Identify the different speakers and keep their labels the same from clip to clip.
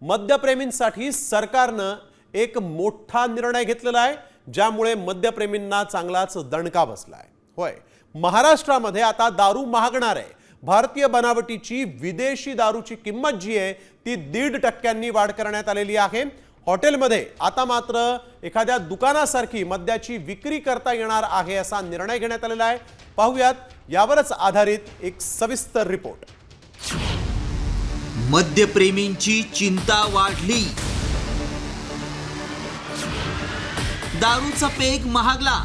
Speaker 1: मद्यप्रेमींसाठी सरकारनं एक मोठा निर्णय घेतलेला आहे, ज्यामुळे मद्यप्रेमींना चांगलाच दणका बसलाय। होय, महाराष्ट्रामध्ये आता दारू महागणार आहे। भारतीय बनावटीची विदेशी दारूची किंमत जी आहे ती 1.5% वाढ करण्यात आलेली आहे। हॉटेलमध्ये आता मात्र एखाद्या दुकानासारखी मद्याची विक्री करता येणार आहे असा निर्णय घेण्यात आलेला आहे। पाहूयात यावरच आधारित एक सविस्तर रिपोर्ट।
Speaker 2: मद्यप्रेमींची चिंता वाढली, दारूचा पेग महागला,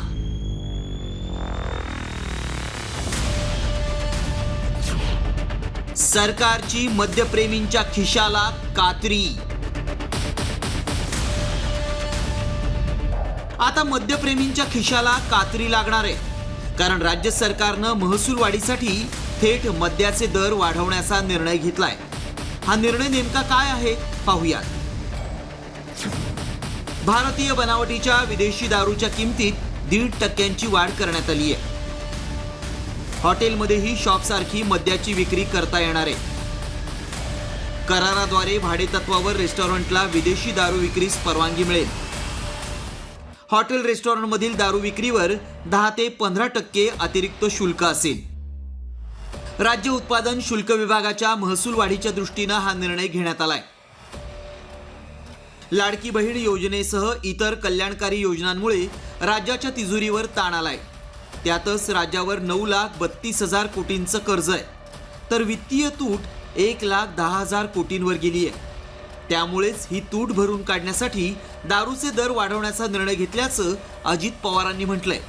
Speaker 2: सरकारची मद्यप्रेमींच्या खिशाला कात्री। आता मद्यप्रेमींच्या खिशाला कात्री लागणार आहे, कारण राज्य सरकारनं महसूल वाढीसाठी थेट मद्याचे दर वाढवण्याचा निर्णय घेतलाय। हा निर्णय नेमका काय आहे पाहूयात। भारतीय बनावटीच्या विदेशी दारूच्या किमतीत 1.5% वाढ करण्यात आली आहे। हॉटेलमध्येही शॉपसारखी मद्याची विक्री करता येणार आहे। कराराद्वारे भाडेतत्वावर रेस्टॉरंटला विदेशी दारू विक्रीस परवानगी मिळेल। हॉटेल रेस्टॉरंटमधील दारू विक्रीवर 10 ते 15% अतिरिक्त शुल्क असेल। राज्य उत्पादन शुल्क विभागाच्या महसूल वाढीच्या दृष्टीने हा निर्णय घेण्यात आलाय। लाडकी बहीण योजनेसह इतर कल्याणकारी योजनांमुळे राज्याच्या तिजोरीवर ताण आलाय। त्यातच राज्यावर 9,32,000 कोटींचं कर्ज आहे, तर वित्तीय तूट 1,10,000 कोटींवर गेली आहे। त्यामुळेच ही तूट भरून काढण्यासाठी दारूचे दर वाढवण्याचा निर्णय घेतल्याचं अजित पवारांनी म्हटलंय।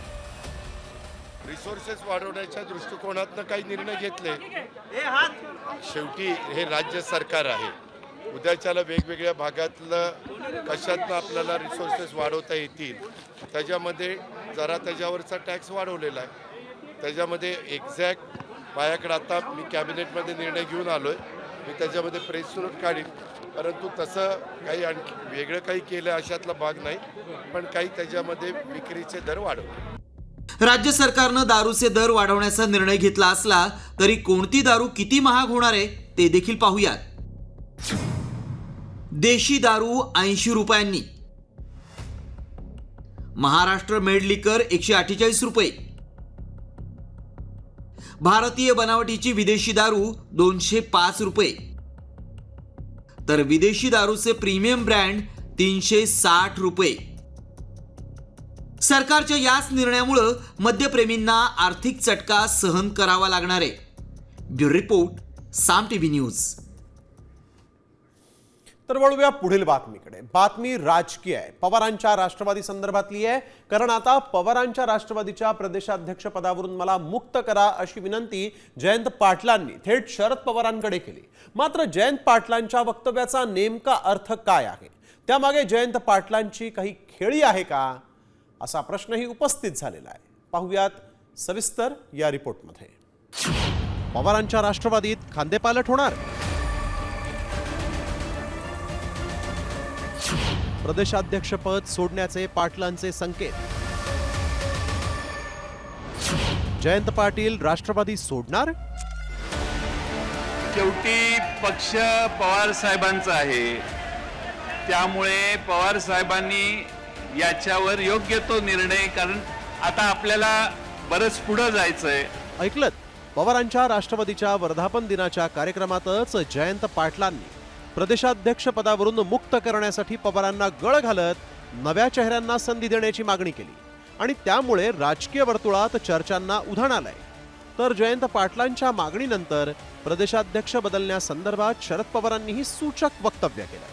Speaker 3: रिसोर्सेस वाढवण्याच्या दृष्टिकोनातून काही निर्णय घेतले। शेवटी हे राज्य सरकार आहे। उद्याच्याला वेगवेगळ्या भागातलं कशातनं आपल्याला रिसोर्सेस वाढवता येतील त्याच्यामध्ये जरा त्याच्यावरचा टॅक्स वाढवलेला आहे। त्याच्यामध्ये एक्झॅक्ट माझ्याकडे आता मी कॅबिनेटमध्ये निर्णय घेऊन आलोय, मी त्याच्यामध्ये प्रेस नोट काढीन, परंतु तसं काही आणखी वेगळं काही केलं अशातला भाग नाही, पण काही त्याच्यामध्ये विक्रीचे दर वाढवले।
Speaker 2: राज्य सरकारनं दारूचे दर वाढवण्याचा निर्णय घेतला असला तरी कोणती दारू किती महाग होणार आहे ते देखील पाहूयात। देशी दारू 80 रुपयांनी, महाराष्ट्र मेड लिकर 148 रुपये, भारतीय बनावटीची विदेशी दारू 205 रुपये, तर विदेशी दारूचे प्रीमियम ब्रँड 360 रुपये। सरकारच्या याच निर्णयामुळे मद्यप्रेमींना आर्थिक चटका सहन करावा लागणार आहे। ब्युरो रिपोर्ट, साम टीव्ही न्यूज।
Speaker 1: तर वळूया पुढील बातमीकडे। बातमी राजकीय आहे, पवारांच्या राष्ट्रवादी संदर्भातली आहे। कारण आता पवारांच्या राष्ट्रवादीच्या प्रदेशाध्यक्ष पदावरून मला मुक्त करा अशी विनंती जयंत पाटलांनी थेट शरद पवारांकडे केली। मात्र जयंत पाटलांच्या वक्तव्याचा नेमका अर्थ काय आहे, त्यामागे जयंत पाटलांची काही खेळी आहे का, असा प्रश्नही उपस्थित झालेला आहे। पाहूयात सविस्तर या रिपोर्टमध्ये। पवारांच्या राष्ट्रवादीत खांदेपालट होणार, प्रदेशाध्यक्षपद सोडण्याचे पाटलांचे संकेत, जयंत पाटील राष्ट्रवादी सोडणार।
Speaker 4: शेवटी पक्ष पवार साहेबांचा आहे, त्यामुळे पवार साहेबांनी याच्यावर योग्य तो निर्णय, कारण आता आपल्याला बरंच पुढे जायचंय।
Speaker 1: ऐकलत, पवारांच्या राष्ट्रवादीच्या वर्धापन दिनाच्या कार्यक्रमातच जयंत पाटलांनी प्रदेशाध्यक्ष पदावरून मुक्त करण्यासाठी पवारांना गळ घालत नव्या चेहऱ्यांना संधी देण्याची मागणी केली आणि त्यामुळे राजकीय वर्तुळात चर्चांना उधाण आलंय। तर जयंत पाटलांच्या मागणीनंतर प्रदेशाध्यक्ष बदलण्यासंदर्भात शरद पवारांनीही सूचक वक्तव्य केलं।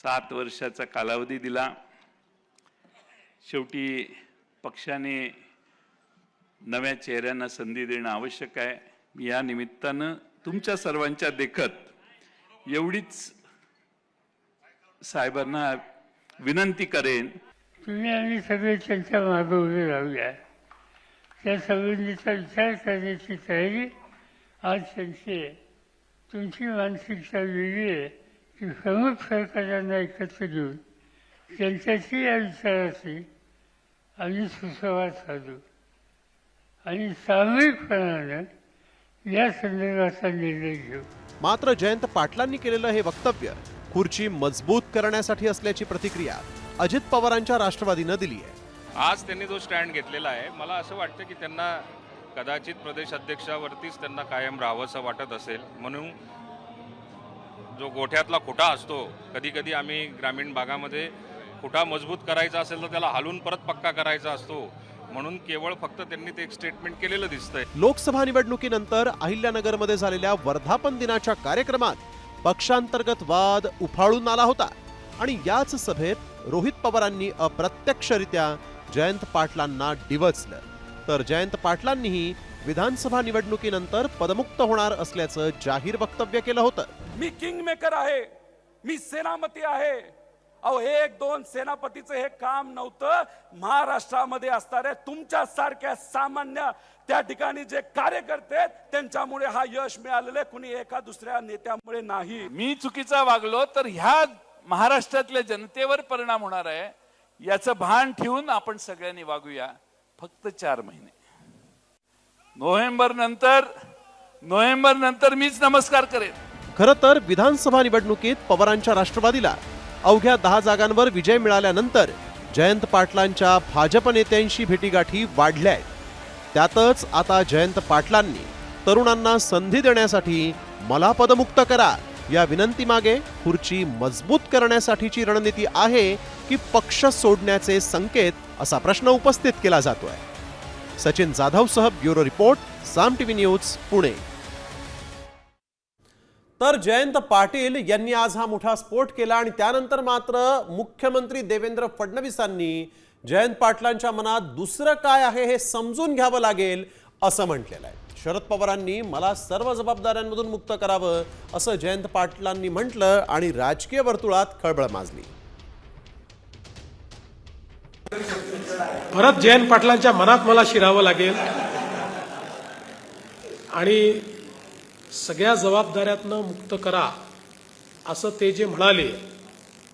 Speaker 4: 7 वर्षाचा कालावधी दिला, शेवटी पक्षाने नव्या चेहऱ्यांना संधी देणं आवश्यक आहे। या निमित्तानं तुमच्या सर्वांच्या देखत एवढीच साहेबांना विनंती करेन,
Speaker 5: तुम्ही आम्ही सगळे त्यांच्या मागे उभे राहूया। त्या संबंधीचा विचार करण्याची तयारी आज त्यांची आहे। तुमची मानसिकता वेगळी आहे की प्रमुख सरकारांना एकत्र घेऊन त्यांच्याशी या विचाराशी आम्ही सुसंवाद साधू आणि सामूहिकपणाने या संदर्भाचा निर्णय घेऊ।
Speaker 1: मात्र जयंत पाटलांनी केलेलं हे वक्तव्य खुर्ची मजबूत करण्यासाठी असल्याची प्रतिक्रिया अजित पवारांच्या राष्ट्रवादीनं दिली आहे.
Speaker 6: आज त्यांनी जो स्टँड घेतलेला आहे, मला असं वाटतं की त्यांना कदाचित प्रदेश अध्यक्षावरतीच त्यांना कायम राहावंसं वाटत असेल. म्हणून जो गोठ्यातला खुटा असतो, कधी कधी आम्ही ग्रामीण भागामध्ये खुटा मजबूत करायचा असेल तर त्याला हलवून परत पक्का करायचा असतो, म्हणून केवळ फक्त त्यांनी ते एक स्टेटमेंट केलेलं दिसतंय.
Speaker 1: लोकसभा निवडणुकीनंतर अहिल्यानगरमध्ये झालेल्या वर्धापन दिनाच्या कार्यक्रमात पक्षांतर्गत वाद उफाळून आला होता आणि याच सभेत रोहित पवारांनी अप्रत्यक्षरित्या जयंत पाटलांना डिवचलं. तर जयंत पाटलांनीही विधानसभा निवडणुकीनंतर पदमुक्त होणार असल्याचं जाहीर वक्तव्य केलं होतं.
Speaker 7: मी किंग मेकर आहे, मी सेनापती आहे. अहो, एक दोन सेनापतीचं हे काम नव्हतं. महाराष्ट्रामध्ये असणाऱ्या तुमच्या सारख्या सामान्य त्या ठिकाणी जे कार्यकर्ते त्यांच्यामुळे हा यश मिळालेलं, कुणी एका दुसऱ्या नेत्यामुळे नाही.
Speaker 4: मी चुकीचा वागलो तर ह्या महाराष्ट्रातल्या जनतेवर परिणाम होणार आहे, याचं भान ठेवून आपण सगळ्यांनी वागूया. फक्त 4 महिने, नोव्हेंबर नंतर मीच नमस्कार करेन.
Speaker 1: खरं तर विधानसभा निवडणुकीत पवारांच्या राष्ट्रवादीला अवघ्या 10 जागांवर विजय मिळाल्यानंतर जयंत पाटलांच्या भाजप नेत्यांशी भेटीगाठी वाढल्या आहेत. त्यातच आता जयंत पाटलांनी तरुणांना संधी देण्यासाठी मला पदमुक्त करा या विनंतीमागे खुर्ची मजबूत करण्यासाठीची रणनीती आहे की पक्ष सोडण्याचे संकेत, असा प्रश्न उपस्थित केला जातोय. सचिन जाधवसह ब्युरो रिपोर्ट, साम टीव्ही न्यूज, पुणे. तर जयंत पाटील यांनी आज हा मोठा स्फोट केला आणि त्यानंतर मात्र मुख्यमंत्री देवेंद्र फडणवीसांनी जयंत पाटलांच्या मनात दुसरं काय आहे हे समजून घ्यावं लागेल असं म्हटलेलं आहे. शरद पवारांनी मला सर्व जबाबदाऱ्यांमधून मुक्त करावं असं जयंत पाटलांनी म्हटलं आणि राजकीय वर्तुळात खळबळ माजली.
Speaker 8: परत जयंत पाटलांच्या मनात मला शिरावं लागेल आणि सगळ्या जबाबदाऱ्यातनं मुक्त करा असं ते जे म्हणाले,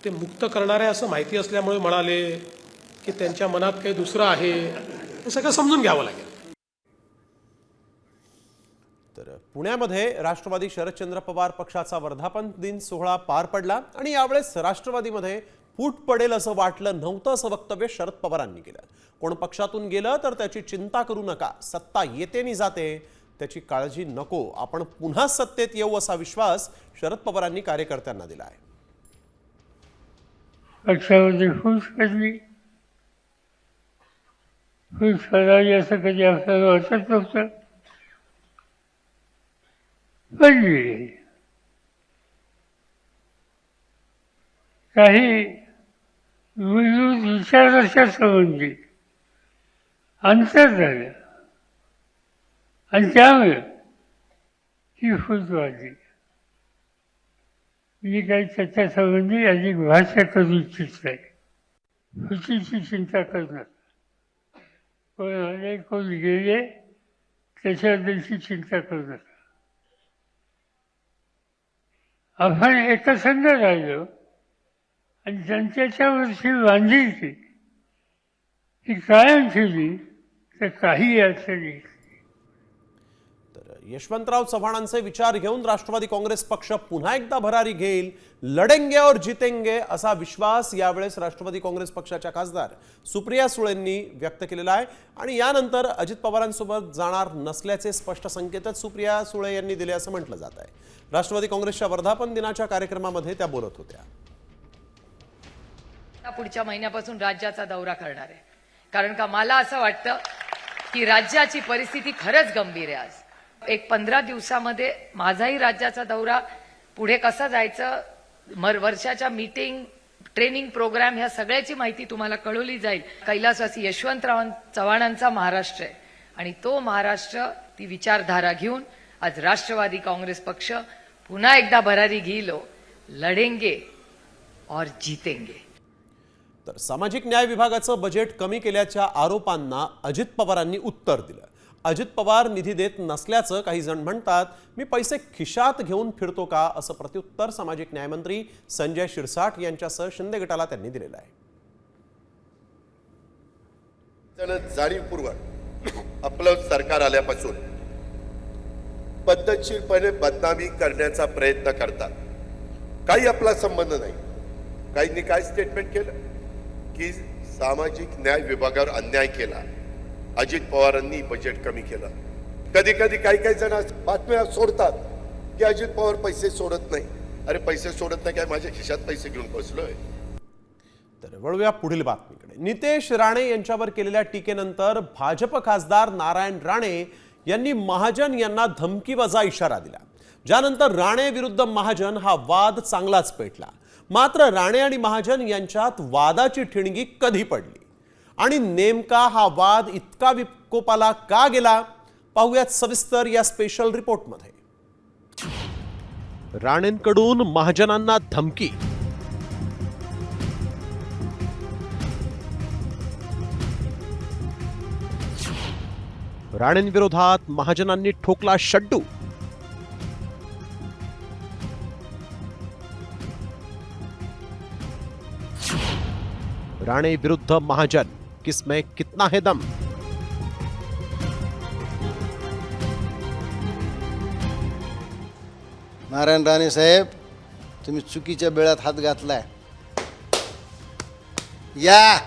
Speaker 8: ते मुक्त करणारे असं माहिती असल्यामुळे म्हणाले की त्यांच्या मनात काही दुसरं आहे, हे सगळं समजून घ्यावं लागेल.
Speaker 1: तर पुण्यामध्ये राष्ट्रवादी शरदचंद्र पवार पक्षाचा वर्धापन दिन सोहळा पार पडला आणि यावेळेस राष्ट्रवादीमध्ये फूट पडेल असं वाटलं नव्हतं असं वक्तव्य शरद पवारांनी केलं. कोण पक्षातून गेलं तर त्याची चिंता करू नका, सत्ता येते नि जाते, त्याची काळजी नको, आपण पुन्हा सत्तेत येऊ असा विश्वास शरद पवारांनी कार्यकर्त्यांना दिला आहे.
Speaker 5: पक्षामध्ये फूट पडली, फूट पडावी असं कधी आपल्याला वाटत नव्हतं, पडली. काही विचाराच्या संबंधी अंतर झालं आणि त्यामुळे ही फूट वाढली. मी काही त्याच्या संबंधी अधिक भाष्य करू इच्छित नाही. फुटीची चिंता करणं, कोण आले कोण गेले त्याच्याबद्दलची चिंता करू नका. आपण एकसंध राहिलो आणि जनतेच्या वरची बांधिलकी ही कायम ठेवली तर काही अडचणी.
Speaker 1: तर यशवंतराव चव्हाणांचे विचार घेऊन राष्ट्रवादी काँग्रेस पक्ष पुन्हा एकदा भरारी घेईल, लढेंगे और जितेंगे असा विश्वास यावेळेस राष्ट्रवादी काँग्रेस पक्षाच्या खासदार सुप्रिया सुळेंनी व्यक्त केलेला आहे आणि यानंतर अजित पवारांसोबत जाणार नसल्याचे स्पष्ट संकेतच सुप्रिया सुळे यांनी दिले असं म्हटलं जात आहे. राष्ट्रवादी काँग्रेसच्या वर्धापन दिनाच्या कार्यक्रमामध्ये त्या बोलत होत्या.
Speaker 9: पुढच्या महिन्यापासून राज्याचा दौरा करणार आहे, कारण का मला असं वाटतं की राज्याची परिस्थिती खरंच गंभीर आहे. आज एक 15 दिवसामध्ये माझाही राज्याचा दौरा पुढे कसा जायचं, वर्षाच्या मीटिंग, ट्रेनिंग प्रोग्राम ह्या सगळ्याची माहिती तुम्हाला कळवली जाईल. कैलासवासी यशवंतराव चव्हाणांचा महाराष्ट्र आहे आणि तो महाराष्ट्र, ती विचारधारा घेऊन आज राष्ट्रवादी काँग्रेस पक्ष पुन्हा एकदा भरारी घेईल, लढेंगे और जीतेंगे.
Speaker 1: तर सामाजिक न्याय विभागाचं बजेट कमी केल्याच्या आरोपांना अजित पवारांनी उत्तर दिलं. अजित पवार निधी देत नसल्याचं काही जण म्हणतात. मी पैसे खिशात घेऊन फिरतो का असं प्रत्युत्तर सामाजिक न्यायमंत्री संजय शिरसाट यांच्यासह शिंदे गटाला त्यांनी दिलेलं आहे.
Speaker 3: जाणीवपूर्वक आपलं सरकार आल्यापासून पद्धतशीरपणे बदनामी करण्याचा प्रयत्न करतात. काही आपला संबंध नाही. काहींनी काय स्टेटमेंट केलं की सामाजिक न्याय विभागावर अन्याय केला, अजित पवारांनी बजेट कमी केलं. कधी कधी काही जण बातम्या सोडतात की अजित पवार पैसे सोडत नाही. अरे पैसे सोडत नाही काय, माझ्या खिशात पैसे घेऊन बसलोय.
Speaker 1: तर वळूया पुढील बातमीकडे. नितेश राणे यांच्यावर केलेल्या टीकेनंतर भाजप खासदार नारायण राणे यांनी महाजन यांना धमकीवजा इशारा दिला. ज्यानंतर राणे विरुद्ध महाजन हा वाद चांगलाच पेटला. मात्र राणे आणि महाजन यांच्यात वादाची ठिणगी कधी पडली आणि नेमका हा वाद इतका विकोपाला का गेला, पाहूयात सविस्तर या स्पेशल रिपोर्टमध्ये. राणेंकडून महाजनांना धमकी. राणेंविरोधात महाजनांनी ठोकला शड्डू. राणे विरुद्ध महाजन, किसमें कितना है दम.
Speaker 10: नारायण राणे साहेब, तुम्ही चुकीच्या बेळात हात घातलाय. या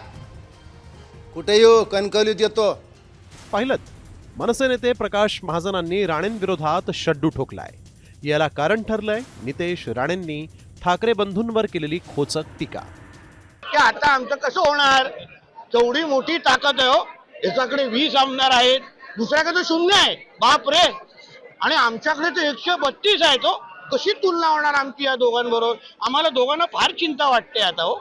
Speaker 10: कुठे येऊ, कणकवलीत येतो.
Speaker 1: पाहिलंत, मनसे नेते प्रकाश महाजनांनी राणेंविरोधात शड्डू ठोकलाय. याला कारण ठरलंय नितेश राणेंनी ठाकरे बंधूंवर केलेली खोचक टीका.
Speaker 11: की आता आमचं कसं होणार, तेवढी मोठी ताकद आहे हो. एकाकडे 20 आमदार आहेत, दुसऱ्याकडे 0 आहे. बाप रे. आणि आमच्याकडे तर 132 आहे. तो कशी तुलना होणार आमची या दोघांबरोबर. आम्हाला दोघांना फार चिंता वाटते आता हो.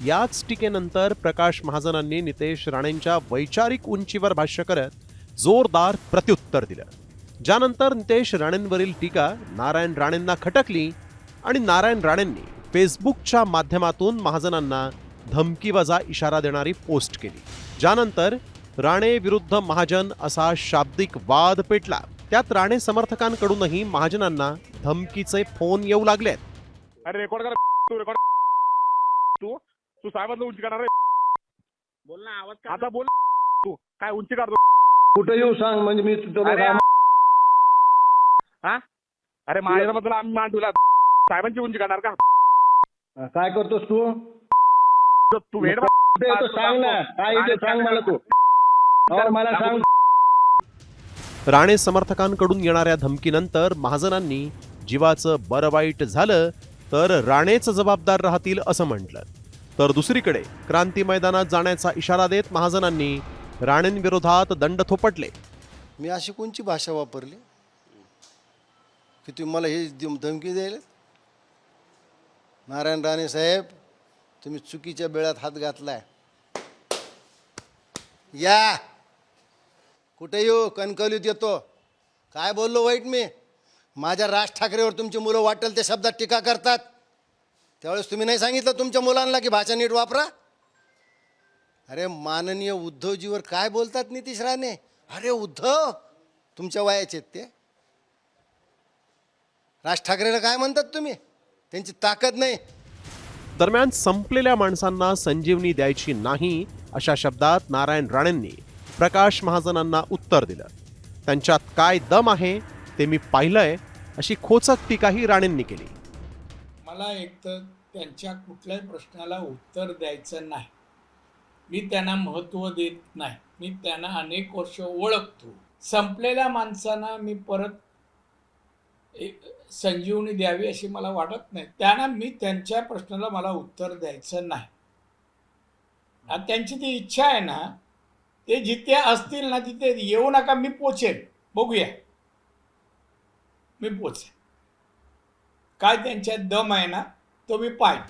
Speaker 1: याच टीकेनंतर प्रकाश महाजनांनी नितेश राणेंच्या वैचारिक उंचीवर भाष्य करत जोरदार प्रत्युत्तर दिलं. ज्यानंतर नितेश राणेंवरील टीका नारायण राणेंना खटकली आणि नारायण राणेंनी फेसबुकच्या माध्यमातून महाजनांना धमकीवजा इशारा देणारी पोस्ट केली. ज्यानंतर राणे विरुद्ध महाजन असा शाब्दिक वाद पेटला. त्यात राणे समर्थकांकडूनही महाजनांना धमकीचे फोन येऊ लागलेत.
Speaker 12: अरे रेकॉर्ड कर, तू रेकॉर्ड, तू साहेबांना उंची करणार. बोल ना, आवाज आता बोल. तू काय उंची काढतो,
Speaker 11: कुठे येऊ सांग, म्हणजे मी
Speaker 12: हा? अरे माझ्याबद्दल आम्ही मान तुला साहेबांची उंची करणार का?
Speaker 11: काय करतोस तू?
Speaker 12: तू वेळ
Speaker 11: सांग ना, काय इथे सांग मला तू. मला सांग.
Speaker 1: राणे समर्थकांकडून येणाऱ्या धमकीनंतर महाजनांनी जीवाचं बरं वाईट झालं तर राणेच जबाबदार राहतील असं म्हटलं. तर दुसरीकडे क्रांती मैदानात जाण्याचा इशारा देत महाजनांनी राणेंविरोधात दंड थोपटले.
Speaker 10: मी अशी कोणची भाषा वापरली की तुम्ही मला ही धमकी द्यायला? नारायण राणे साहेब, तुम्ही चुकीच्या बेळात हात घातलाय. या कुठे येऊ, कणकवलीत येतो. काय बोललो वाईट मी? माझ्या राज ठाकरेवर तुमची मुलं वाटेल त्या शब्दात टीका करतात. त्यावेळेस तुम्ही नाही सांगितलं तुमच्या मुलांना की भाषा नीट वापरा. अरे माननीय उद्धवजीवर काय बोलतात नितीश राणे? अरे उद्धव तुमच्या वयाचे आहेत ते. राज ठाकरेला काय म्हणतात तुम्ही? त्यांची ताकद नाही.
Speaker 1: दरम्यान संपलेल्या माणसांना संजीवनी द्यायची नाही अशा शब्दात नारायण राणेंनी प्रकाश महाजनांना उत्तर दिलं. त्यांच्यात काय दम आहे ते मी पाहिलंय अशी खोचक टीकाही राणेंनी केली.
Speaker 5: मला एक तर त्यांच्या कुठल्याही प्रश्नाला उत्तर द्यायचं नाही. मी त्यांना महत्त्व देत नाही. मी त्यांना अनेक वर्ष ओळखतो. संपलेल्या माणसांना मी परत संजीवनी द्यावी अशी मला वाटत नाही. त्यांना मी त्यांच्या प्रश्नाला मला उत्तर द्यायचं नाही. आणि त्यांची ती इच्छा आहे ना, ते जिथे असतील ना तिथे येऊ नका, मी पोचेन. बघूया, मी पोचेन. काय त्यांच्यात दम आहे ना तो मी पाहिन.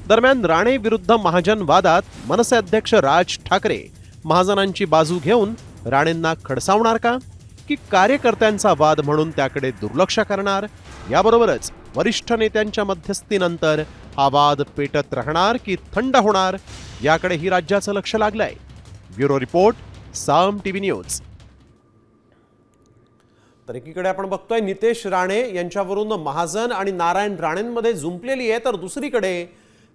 Speaker 1: दरम्यान राणे विरुद्ध महाजन वादात मनसे अध्यक्ष राज ठाकरे महाजनांची बाजू घेऊन राणेंना खडसावणार का, की कार्यकर्त्यांचा वाद म्हणून त्याकडे दुर्लक्ष करणार? याबरोबरच वरिष्ठ नेत्यांच्या मध्यस्थीनंतर हा वाद पेटत राहणार की थंड होणार, याकडेही राज्याचं लक्ष लागलंय. ब्युरो रिपोर्ट, साम टीव्ही न्यूज. तर एकीकडे आपण बघतोय नितेश राणे यांच्यावरून महाजन आणि नारायण राणेंमध्ये जुंपलेली आहे, तर दुसरीकडे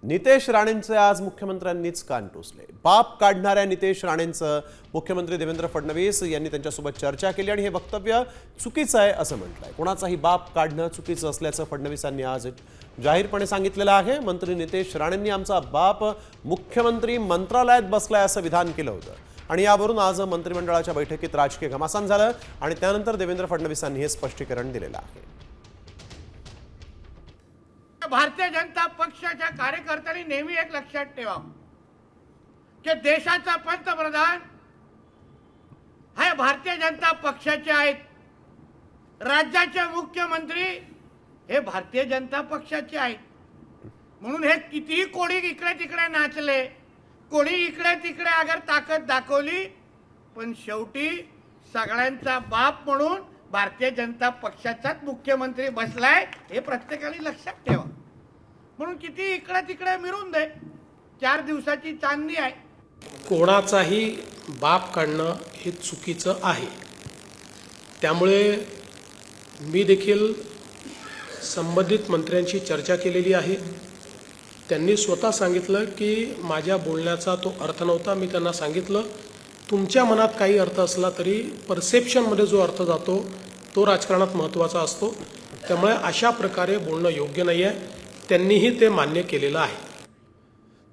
Speaker 1: नितेश राणेंचे आज मुख्यमंत्र्यांनीच कान टोचले. बाप काढणाऱ्या नितेश राणेंचं मुख्यमंत्री देवेंद्र फडणवीस यांनी त्यांच्यासोबत चर्चा केली आणि हे वक्तव्य चुकीचं आहे असं म्हटलंय. कोणाचाही बाप काढणं चुकीचं असल्याचं फडणवीसांनी आज जाहीरपणे सांगितलेलं आहे. मंत्री नितेश राणेंनी आमचा बाप मुख्यमंत्री मंत्रालयात बसलाय असं विधान केलं होतं आणि यावरून आज मंत्रिमंडळाच्या बैठकीत राजकीय घमासान झालं आणि त्यानंतर देवेंद्र फडणवीसांनी हे स्पष्टीकरण दिलेलं आहे.
Speaker 11: भारतीय जनता पक्षाच्या कार्यकर्त्यांनी नेहमी एक लक्षात ठेवावं की देशाचा पंतप्रधान हे भारतीय जनता पक्षाचे आहेत, राज्याचे मुख्यमंत्री हे भारतीय जनता पक्षाचे आहेत. म्हणून हे कितीही कोणी इकडे तिकडे नाचले, कोणी इकडे तिकडे अगर ताकद दाखवली, पण शेवटी सगळ्यांचा बाप म्हणून भारतीय जनता पक्षाचाच मुख्यमंत्री बसलाय हे प्रत्येकाने लक्षात ठेवा. म्हणून किती इकडे तिकडे मिळून दे, 4 दिवसाची चांदणी आहे.
Speaker 8: कोणाचाही बाप काढणं हे चुकीचं आहे. त्यामुळे मी देखील संबंधित मंत्र्यांशी चर्चा केलेली आहे. त्यांनी स्वतः सांगितलं की माझ्या बोलण्याचा तो अर्थ नव्हता. मी त्यांना सांगितलं तुमच्या मनात काही अर्थ असला तरी परसेप्शनमध्ये जो अर्थ जातो तो राजकारणात महत्त्वाचा असतो. त्यामुळे अशा प्रकारे बोलणं योग्य नाही आहे. त्यांनीही ते मान्य केलेलं आहे.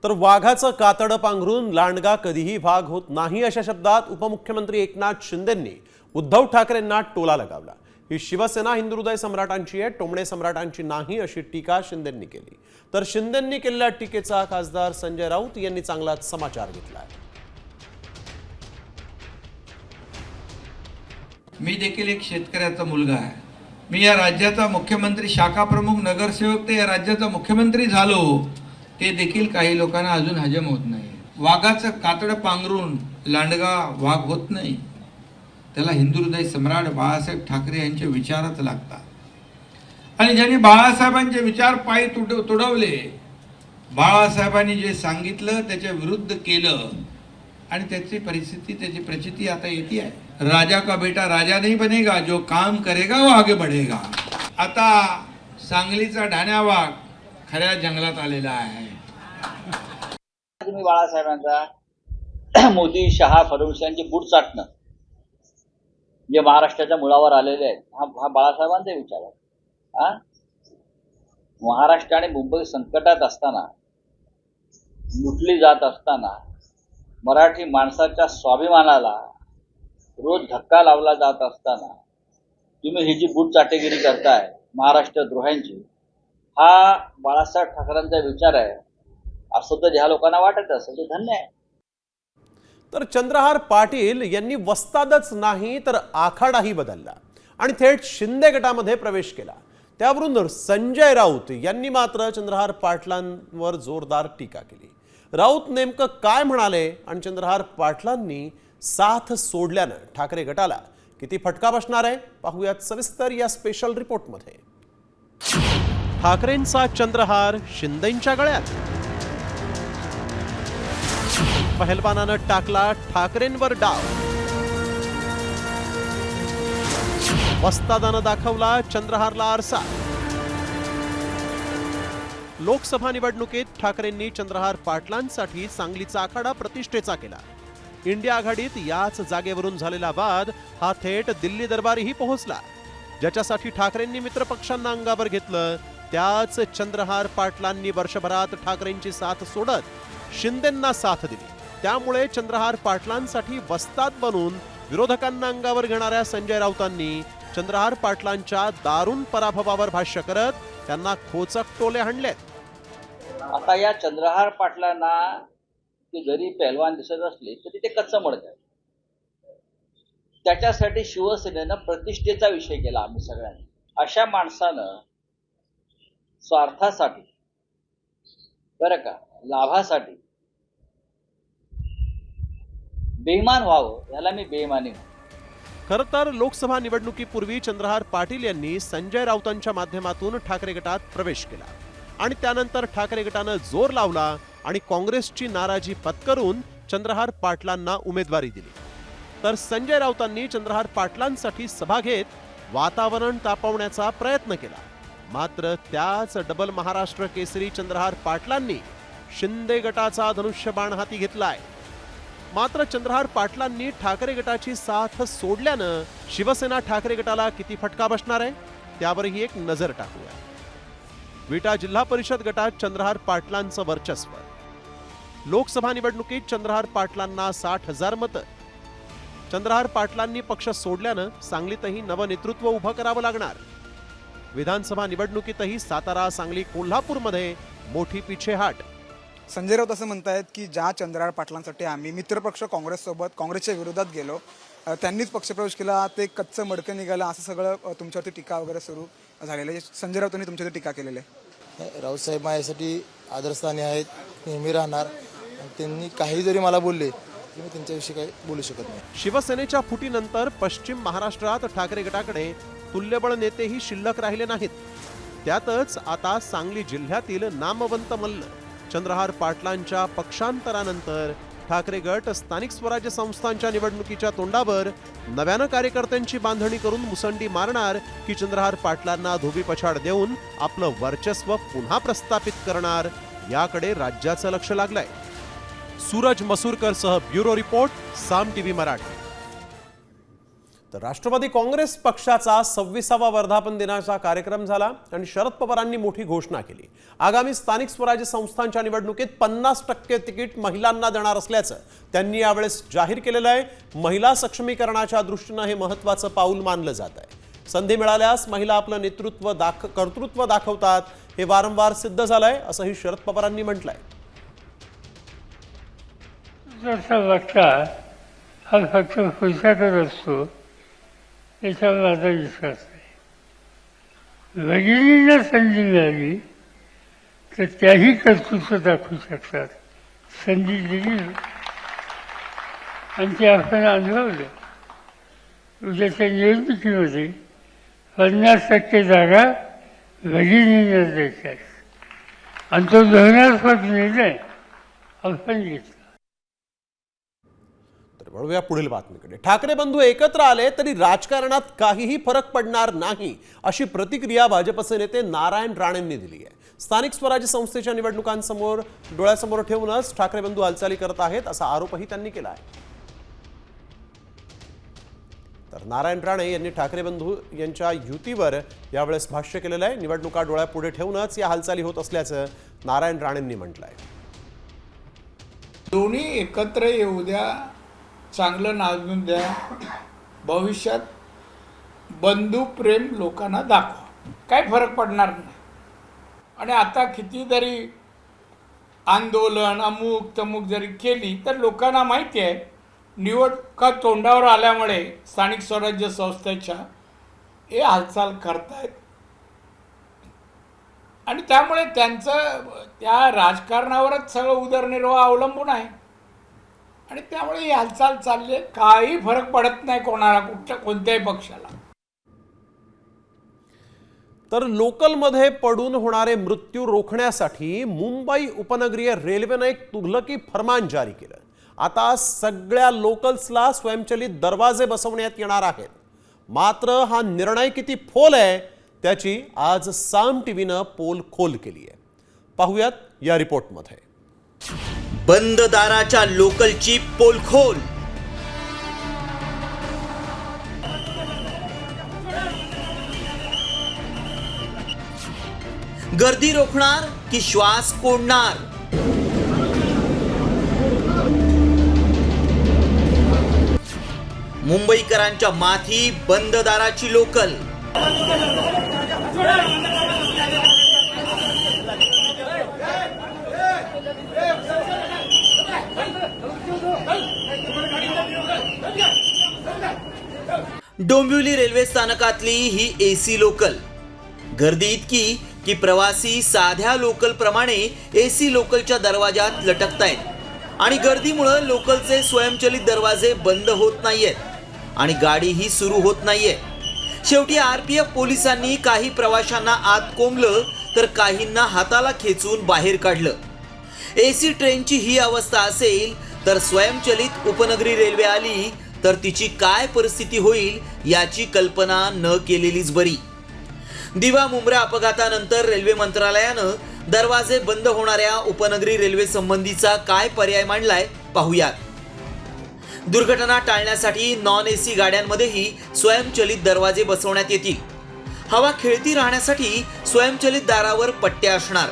Speaker 1: तर वाघाचं कातडं पांघरून लांडगा कधीही वाघ होत नाही अशा शब्दात उपमुख्यमंत्री एकनाथ शिंदेंनी उद्धव ठाकरेंना टोला लगावला. ही शिवसेना हिंदुहृदय सम्राटांची आहे, टोमणे सम्राटांची नाही अशी टीका शिंदेंनी केली. तर शिंदेंनी केलेल्या टीकेचा खासदार संजय राऊत यांनी चांगलाच समाचार घेतलाय.
Speaker 13: मी देखील एक शेतकऱ्याचा मुलगा आहे. मी या राज्याचा मुख्यमंत्री, शाखा प्रमुख, नगरसेवक ते या राज्याचा मुख्यमंत्री झालो, ते देखील काही लोकांना अजून हजम होत नाही. वाघाचं कातडं पांघरून लांडगा वाघ होत नाही. त्याला हिंदुहृदय सम्राट बाळासाहेब ठाकरे यांचे विचारच लागतात. आणि ज्यांनी बाळासाहेबांचे विचार पायी तुडवले, बाळासाहेबांनी जे सांगितलं त्याच्या विरुद्ध केलं आणि त्याची परिस्थिती, त्याची प्रचिती आता येते आहे. राजा का बेटा राजा नहीं बनेगा, जो काम करेगा वो आगे बढ़ेगा. आता सांगलीचा ढाण्या वाघ खऱ्या जंगलात आलेला आहे.
Speaker 14: तुम्ही बाळासाहेबांचा मोदी, शहा, फडणवीस यांची बूट चाटणं जे महाराष्ट्राच्या मुळावर आलेले आहेत, हा बाळासाहेबांचा विचार आहे. महाराष्ट्र आणि मुंबई संकटात असताना, लुटली जात असताना, मराठी माणसाच्या स्वाभिमानाला रोज धक्का लावला जात असताना तुम्ही ही जी बूट चाटेगिरी करताय महाराष्ट्र द्रोह्यांची, हा बाळासाहेब ठाकरेंचा विचार आहे असं तर ज्या लोकांना वाटत असेल ते धन्य आहे.
Speaker 1: तर चंद्रहार पाटील यांनी वस्तादच नाही तर आखाडाही बदलला आणि थेट शिंदे गटामध्ये प्रवेश केला. त्यावरून संजय राऊत यांनी मात्र चंद्रहार पाटलांवर जोरदार टीका केली. राऊत नेमकं काय म्हणाले आणि चंद्रहार पाटलांनी साथ सोडल्यानं ठाकरे गटाला किती फटका बसणार आहे पाहूयात सविस्तर या स्पेशल रिपोर्टमध्ये. ठाकरेंचा चंद्रहार शिंदेंच्या गळ्यात, पहलवानानं टाकला ठाकरेंवर डाव, वस्तादानं दाखवला चंद्रहारला आरसा. लोकसभा निवडणुकीत ठाकरेंनी चंद्रहार पाटलांसाठी सांगलीचा आखाडा प्रतिष्ठेचा केला. इंडिया आघाडीत याच जागेवरून झालेला वाद हा थेट दिल्ली दरबारीही पोहोचला. ज्याच्यासाठी ठाकरेंनी मित्रपक्षांना अंगावर घेतलं, त्याच चंद्रहार पाटलांनी वर्षभरात ठाकरेंची साथ सोडत शिंदेंना साथ दिली. त्यामुळे चंद्रहार पाटलांसाठी वस्ताद बनून विरोधकांना अंगावर घेणाऱ्या संजय राऊतांनी चंद्रहार पाटलांच्या दारुण पराभवावर भाष्य करत त्यांना खोचक टोले हाणलेत.
Speaker 14: आता या चंद्रहार पाटलांना ते जरी पहलवान दिसत असले तरी ते कच्चं मडक आहे. त्याच्यासाठी शिवसेनेनं प्रतिष्ठेचा विषय केला. आम्ही सगळ्यांनी अशा माणसानं स्वार्थासाठी, बरं का, लाभासाठी बेईमान व्हावं, याला मी बेईमानी म्हणतो.
Speaker 1: खरं तर लोकसभा निवडणुकीपूर्वी चंद्रहार पाटील यांनी संजय राऊतांच्या माध्यमातून ठाकरे गटात प्रवेश केला आणि त्यानंतर ठाकरे गटानं जोर लावला आणि काँग्रेसची नाराजी पत्करून चंद्रहार पाटलांना उमेदवारी दिली. तर संजय राऊतांनी चंद्रहार पाटलांसाठी सभा घेत वातावरण तापवण्याचा प्रयत्न केला. मात्र त्याच डबल महाराष्ट्र केसरी चंद्रहार पाटलांनी शिंदे गटाचा धनुष्यबाण हाती घेतलाय. मात्र चंद्रहार पाटलांनी ठाकरे गटाची साथ सोडल्यानं शिवसेना ठाकरे गटाला किती फटका बसणार आहे त्यावरही एक नजर टाकूया. विटा जिल्हा परिषद गटात चंद्रहार पाटलांचं वर्चस्व. लोकसभा निवडणुकीत चंद्रहार पाटलांना 60,000 मतं. चंद्रहार पाटलांनी पक्ष सोडल्यानं सांगलीतही नवं नेतृत्व उभं करावं लागणार. विधानसभा निवडणुकीतही सातारा, सांगली, कोल्हापूरमध्ये मोठी पिछेहाट.
Speaker 15: संजय राऊत असं म्हणतायत की ज्या चंद्रहार पाटलांसाठी आम्ही मित्रपक्ष काँग्रेसच्या विरोधात गेलो, त्यांनीच पक्षप्रवेश केला, ते कच्चं मडकं निघालं, असं सगळं तुमच्यावरती टीका वगैरे सुरू झालेलं आहे. संजय राऊतांनी तुमच्यावरती टीका केलेली आहे.
Speaker 10: राऊत साहेब माझ्यासाठी आदरस्थानी आहेत, नेहमी राहणार. त्यांनी काही जरी मला बोलले तरी मी त्यांच्याविषयी काही बोलू शकत नाही.
Speaker 1: शिवसेनेच्या फुटीनंतर पश्चिम महाराष्ट्रात ठाकरे गटाकडे तुल्यबळ नेतेही शिल्लक राहिले नाहीत. त्यातच आता सांगली जिल्ह्यातील नामवंत मल्ल चंद्रहार पाटलांच्या पक्षांतरानंतर ठाकरे गट स्थानिक स्वराज्य संस्थांच्या निवडणुकीच्या तोंडावर नव्यानं कार्यकर्त्यांची बांधणी करून मुसंडी मारणार की चंद्रहार पाटलांना धोबी पछाड देऊन आपलं वर्चस्व पुन्हा प्रस्थापित करणार याकडे राज्याचं लक्ष लागलंय. सूरज मसूरकर सह ब्युरो रिपोर्ट, साम टीव्ही मराठी. तर राष्ट्रवादी काँग्रेस पक्षाचा 26वा वर्धापन दिनाचा कार्यक्रम झाला आणि शरद पवारांनी मोठी घोषणा केली. आगामी स्थानिक स्वराज्य संस्थांच्या निवडणुकीत 50% तिकीट महिलांना देणार असल्याचं त्यांनी यावेळेस जाहीर केलेलं आहे. महिला सक्षमीकरणाच्या दृष्टीनं हे महत्त्वाचं पाऊल मानलं जात आहे. संधी मिळाल्यास महिला आपलं कर्तृत्व दाखवतात, हे वारंवार सिद्ध झालंय असंही शरद पवारांनी म्हटलंय.
Speaker 5: वाटता हा फक्त पैशातच असतो याच्यावर माझा विश्वास नाही. भगिनींना संधी मिळाली तर त्याही कर्तृत्व दाखवू शकतात. संधी दिली आणि ते आपण अनुभवलं. उद्याच्या निवडणुकीमध्ये 50% जागा भगिनींना द्यायच्या आणि तो धोरणात्मक निर्णय आपण घेतला.
Speaker 1: वळूया पुढील बातमीकडे. ठाकरे बंधू एकत्र आले तरी राजकारणात काहीही फरक पडणार नाही अशी प्रतिक्रिया भाजपचे नेते नारायण राणेंनी दिली आहे. स्थानिक स्वराज्य संस्थेच्या निवडणुकांसमोर डोळ्यासमोर ठेवूनच ठाकरे बंधू हालचाली करत आहेत असा आरोपही त्यांनी केला आहे. तर नारायण राणे यांनी ठाकरे बंधू यांच्या युतीवर यावेळेस भाष्य केलेलं आहे. निवडणुका डोळ्यापुढे ठेवूनच या हालचाली होत असल्याचं नारायण राणेंनी म्हटलं आहे.
Speaker 13: दोन्ही एकत्र येऊ द्या, चांगलं नांदून द्या, भविष्यात बंधू प्रेम लोकांना दाखवा, काय फरक पडणार नाही. आणि आता किती जरी आंदोलन अमुक तमुक जरी केली तर लोकांना माहिती आहे निवडणुका तोंडावर आल्यामुळे स्थानिक स्वराज्य संस्थेच्या हे हालचाल करतायत आणि त्यामुळे त्यांचं त्या राजकारणावरच सगळं उदरनिर्वाह अवलंबून आहे आणि त्यामुळे ही हालचाल चालली आहे. काही फरक पडत नाही कोणाला, कोणत्याही पक्षाला.
Speaker 1: तर लोकलमध्ये पडून होणारे मृत्यू रोखण्यासाठी मुंबई उपनगरीय रेल्वेने एक तुघलकी फरमान जारी केलं. आता सगळ्या लोकल्सला स्वयंचलित दरवाजे बसवण्यात येणार आहेत. मात्र हा निर्णय किती फोल आहे त्याची आज साम टीव्हीनं पोल खोल केली आहे. पाहूयात या रिपोर्टमध्ये.
Speaker 2: बंद दाराच्या लोकलची पोलखोल. गर्दी रोखणार की श्वास कोंडणार? मुंबईकरांच्या माथी बंद दाराची लोकल. डोंबिवली रेल्वे स्थानकातली ही एसी लोकल. गर्दी इतकी की प्रवासी साध्या लोकल प्रमाणे एसी लोकलच्या दरवाजात लटकतायत आणि गर्दीमुळे लोकलचे स्वयंचलित दरवाजे बंद होत नाहीयेत आणि गाडीही सुरू होत नाहीये. शेवटी आरपीएफ पोलिसांनी काही प्रवाशांना आत कोंबलं तर काहींना हाताला खेचून बाहेर काढलं. एसी ट्रेनची ही अवस्था असेल तर स्वयंचलित उपनगरी रेल्वे आली तर तिची काय परिस्थिती होईल याची कल्पना न केलेलीच बरी. दिवा मुंब्रा अपघातानंतर रेल्वे मंत्रालयानं दरवाजे बंद होणाऱ्या उपनगरी रेल्वे संबंधीचा काय पर्याय मांडलाय पाहूयात. दुर्घटना टाळण्यासाठी नॉन एसी गाड्यांमध्येही स्वयंचलित दरवाजे बसवण्यात येतील. हवा खेळती राहण्यासाठी स्वयंचलित दारावर पट्ट्या असणार.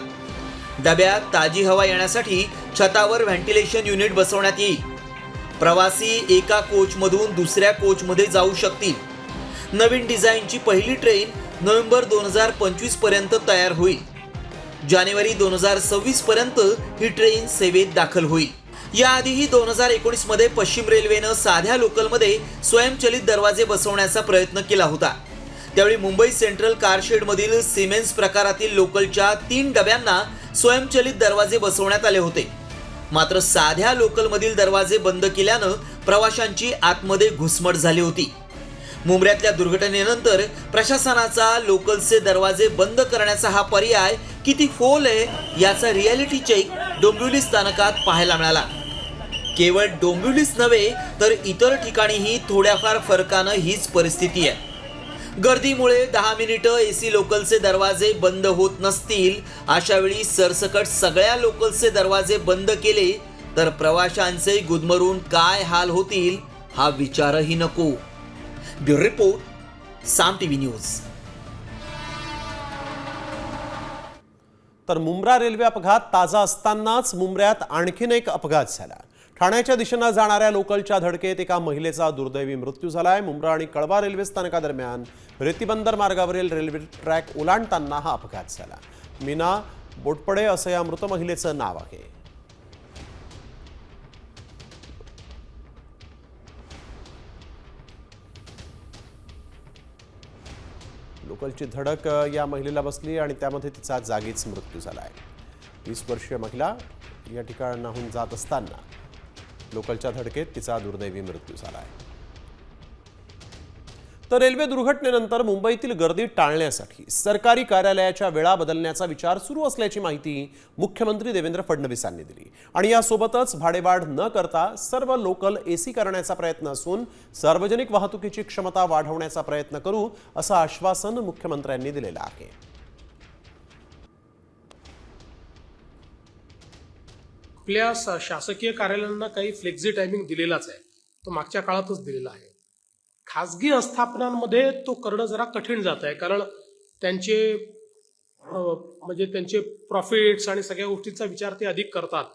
Speaker 2: डब्यात ताजी हवा येण्यासाठी छतावर व्हेंटिलेशन युनिट बसवण्यात येईल. प्रवासी एका कोचमधून दुसऱ्या कोचमध्ये जाऊ शकतील. नवीन डिझाईनची पहिली ट्रेन नोव्हेंबर 2025 पर्यंत तयार होईल. जानेवारी 2026 पर्यंत ही ट्रेन सेवेत दाखल होईल. याआधीही 2019 मध्ये पश्चिम रेल्वेनं साध्या लोकलमध्ये स्वयंचलित दरवाजे बसवण्याचा प्रयत्न केला होता. त्यावेळी मुंबई सेंट्रल कारशेडमधील सिमेन्स प्रकारातील लोकलच्या 3 डब्यांना स्वयंचलित दरवाजे बसवण्यात आले होते. मात्र साध्या लोकलमधील दरवाजे बंद केल्यानं प्रवाशांची आतमध्ये घुसमट झाली होती. मुंबऱ्यातल्या दुर्घटनेनंतर प्रशासनाचा लोकलचे दरवाजे बंद करण्याचा हा पर्याय किती फोल आहे याचा रियालिटी चेक डोंबिवली स्थानकात पाहायला मिळाला. केवळ डोंबिवलीच नव्हे तर इतर ठिकाणीही थोड्याफार फरकानं हीच परिस्थिती आहे. गर्दीमुळे 10 मिनिटं एसी लोकलचे दरवाजे बंद होत नसतील, अशा वेळी सरसकट सगळ्या लोकलचे दरवाजे बंद केले तर प्रवाशांचे गुदमरून काय हाल होतील हा विचारही नको. ब्युरो रिपोर्ट, साम टीव्ही न्यूज.
Speaker 1: तर मुंब्रा रेल्वे अपघात ताजा असतानाच मुंब्र्यात आणखीन एक अपघात झाला. ठाण्याच्या दिशेनं जाणाऱ्या लोकलच्या धडकेत एका महिलेचा दुर्दैवी मृत्यू झालाय. मुंब्रा आणि कळवा रेल्वे स्थानकादरम्यान रेतीबंदर मार्गावरील रेल्वे ट्रॅक ओलांडताना हा अपघात झाला. मीना बोटपडे असं या मृत महिलेचं नाव आहे. लोकलची धडक या महिलेला बसली आणि त्यामध्ये तिचा जागीच मृत्यू झाला आहे. 20 वर्षीय महिला या ठिकाणाहून जात असताना लोकलच्या धडकेत तिचा दुर्दैवी मृत्यू झाला आहे. तर रेल्वे दुर्घटनेनंतर मुंबईतील गर्दी टाळण्यासाठी सरकारी कार्यालयाच्या वेळा बदलण्याचा विचार सुरू असल्याची माहिती मुख्यमंत्री देवेंद्र फडणवीस यांनी दिली. आणि यासोबतच भाडेवाढ न करता सर्व लोकल एसी करण्याचा प्रयत्न असून सार्वजनिक वाहतुकीची क्षमता वाढवण्याचा प्रयत्न करू असं आश्वासन मुख्यमंत्र्यांनी दिलेलं आहे.
Speaker 8: आपल्या शासकीय कार्यालयांना काही फ्लेक्झी टायमिंग दिलेलाच आहे, तो मागच्या काळातच दिलेला आहे. खाजगी आस्थापनांमध्ये तो करणं जरा कठीण जात आहे, कारण त्यांचे म्हणजे त्यांचे प्रॉफिट्स आणि सगळ्या गोष्टींचा विचार ते अधिक करतात.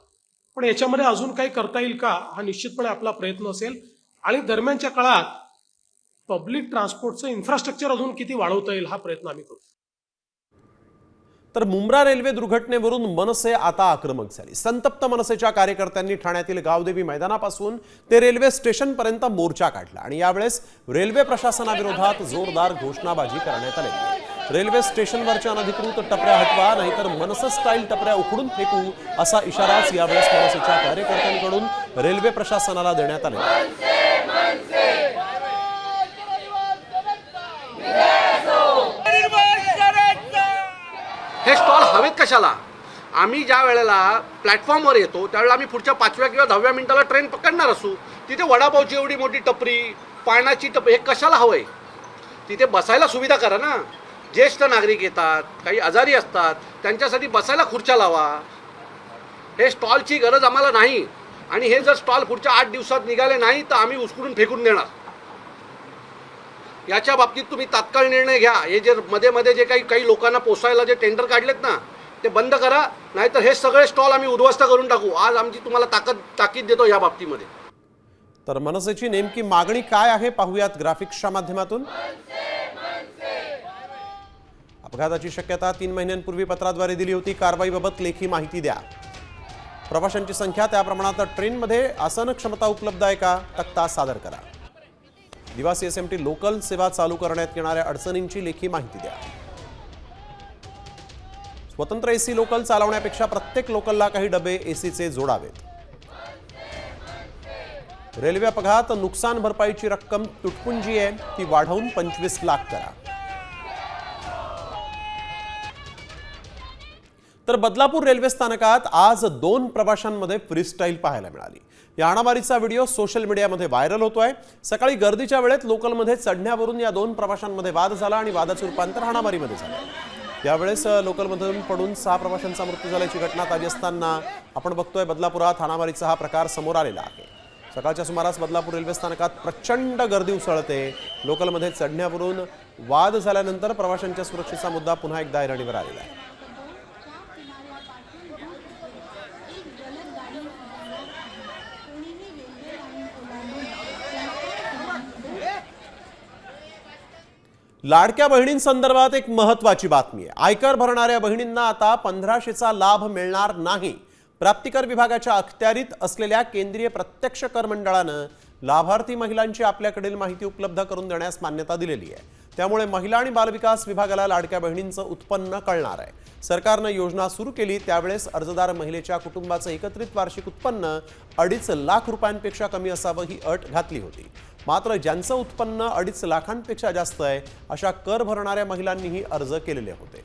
Speaker 8: पण याच्यामध्ये अजून काही करता येईल का हा निश्चितपणे आपला प्रयत्न असेल. आणि दरम्यानच्या काळात पब्लिक ट्रान्सपोर्टचं इन्फ्रास्ट्रक्चर अजून किती वाढवता येईल हा प्रयत्न आम्ही करू.
Speaker 1: तर मुंब्रा रेल्वे दुर्घटनेवरून मनसे आता आक्रमक झाली. संतप्त मनसेच्या कार्यकर्त्यांनी ठाण्यातील गावदेवी मैदानापासून ते रेल्वे स्टेशनपर्यंत मोर्चा काढला आणि यावेळेस रेल्वे प्रशासनाविरोधात जोरदार घोषणाबाजी करण्यात आली. रेल्वे स्टेशनवरच्या अनधिकृत टपऱ्या हटवा, नाहीतर मनसे स्टाईल टपऱ्या उखडून फेकू असा इशाराच यावेळेस मनसेच्या कार्यकर्त्यांकडून रेल्वे प्रशासनाला देण्यात आला.
Speaker 11: हे स्टॉल हवेत कशाला? आम्ही ज्या वेळेला प्लॅटफॉर्मवर येतो त्यावेळेला आम्ही पुढच्या 5व्या किंवा 10व्या मिनिटाला ट्रेन पकडणार असू, तिथे वडापावची एवढी मोठी टपरी, पाण्याची टपरी, हे कशाला हवंय? तिथे बसायला सुविधा करा ना. ज्येष्ठ नागरिक येतात, काही आजारी असतात, त्यांच्यासाठी बसायला खुर्च्या लावा. हे स्टॉलची गरज आम्हाला नाही. आणि हे जर स्टॉल पुढच्या 8 दिवसात निघाले नाही तर आम्ही उचलून फेकून देणार. याच्या बाबतीत तुम्ही तात्काळ निर्णय घ्या. हे जे मध्ये जे काही लोकांना पोसायला जे टेंडर काढलेत ना ते बंद करा, नाहीतर हे सगळे स्टॉल आम्ही उद्ध्वस्त करून टाकू. आज आमची तुम्हाला ताकीद देतो या बाबतीमध्ये.
Speaker 1: तर मनसेची नेमकी मागणी काय आहे पाहूयात ग्राफिक्सच्या माध्यमातून. अपघाताची शक्यता 3 महिन्यांपूर्वी पत्राद्वारे दिली होती. कारवाईबाबत लेखी माहिती द्या. प्रवाशांची संख्या, त्या प्रमाणात ट्रेनमध्ये आसन क्षमता उपलब्ध आहे का, तक्ता सादर करा. दिवासी एसएमटी लोकल सेवा चालू करण्यात येणाऱ्या अडचणींची लेखी माहिती द्या. स्वतंत्र एसी लोकल चालवण्यापेक्षा प्रत्येक लोकलला काही डबे एसीचे जोडावेत. रेल्वे अपघात नुकसान भरपाईची रक्कम तुटपुंजी आहे, ती वाढवून 25 लाख करा. तर बदलापूर रेल्वे स्थानकात आज 2 प्रवाशांमध्ये फ्रीस्टाईल पाहायला मिळाली. या हाणामारीचा व्हिडिओ सोशल मीडियामध्ये व्हायरल होतोय. सकाळी गर्दीच्या वेळेत लोकलमध्ये चढण्यावरून या 2 प्रवाशांमध्ये वाद झाला आणि वादाचं रूपांतर हाणामारीमध्ये झालं. यावेळेस लोकलमधून पडून 6 प्रवाशांचा मृत्यू झाल्याची घटना ताजी असताना आपण बघतोय बदलापुरात हाणामारीचा हा प्रकार समोर आलेला आहे. सकाळच्या सुमारास बदलापूर रेल्वे स्थानकात प्रचंड गर्दी उसळते. लोकलमध्ये चढण्यावरून वाद झाल्यानंतर प्रवाशांच्या सुरक्षेचा मुद्दा पुन्हा एकदा ऐरणीवर आलेला आहे. लाडक्या बहिणींसंदर्भात एक महत्त्वाची बातमी आहे. आयकर भरणाऱ्या बहिणींना आता 1500चा लाभ मिळणार नाही. प्राप्तिकर विभागाच्या अखत्यारीत असलेल्या केंद्रीय प्रत्यक्ष कर मंडळानं लाभार्थी महिलांची आपल्याकडील माहिती उपलब्ध करून देण्यास मान्यता दिलेली आहे. त्यामुळे महिला आणि बालविकास विभागाला लाडक्या बहिणींचं उत्पन्न कळणार आहे. सरकारनं योजना सुरू केली त्यावेळेस अर्जदार महिलेच्या कुटुंबाचं एकत्रित वार्षिक उत्पन्न 2.5 लाख रुपयांपेक्षा कमी असावं ही अट घातली होती. मात्र ज्यांचं उत्पन्न 2.5 लाखांपेक्षा जास्त आहे अशा कर भरणाऱ्या महिलांनीही अर्ज केलेले होते.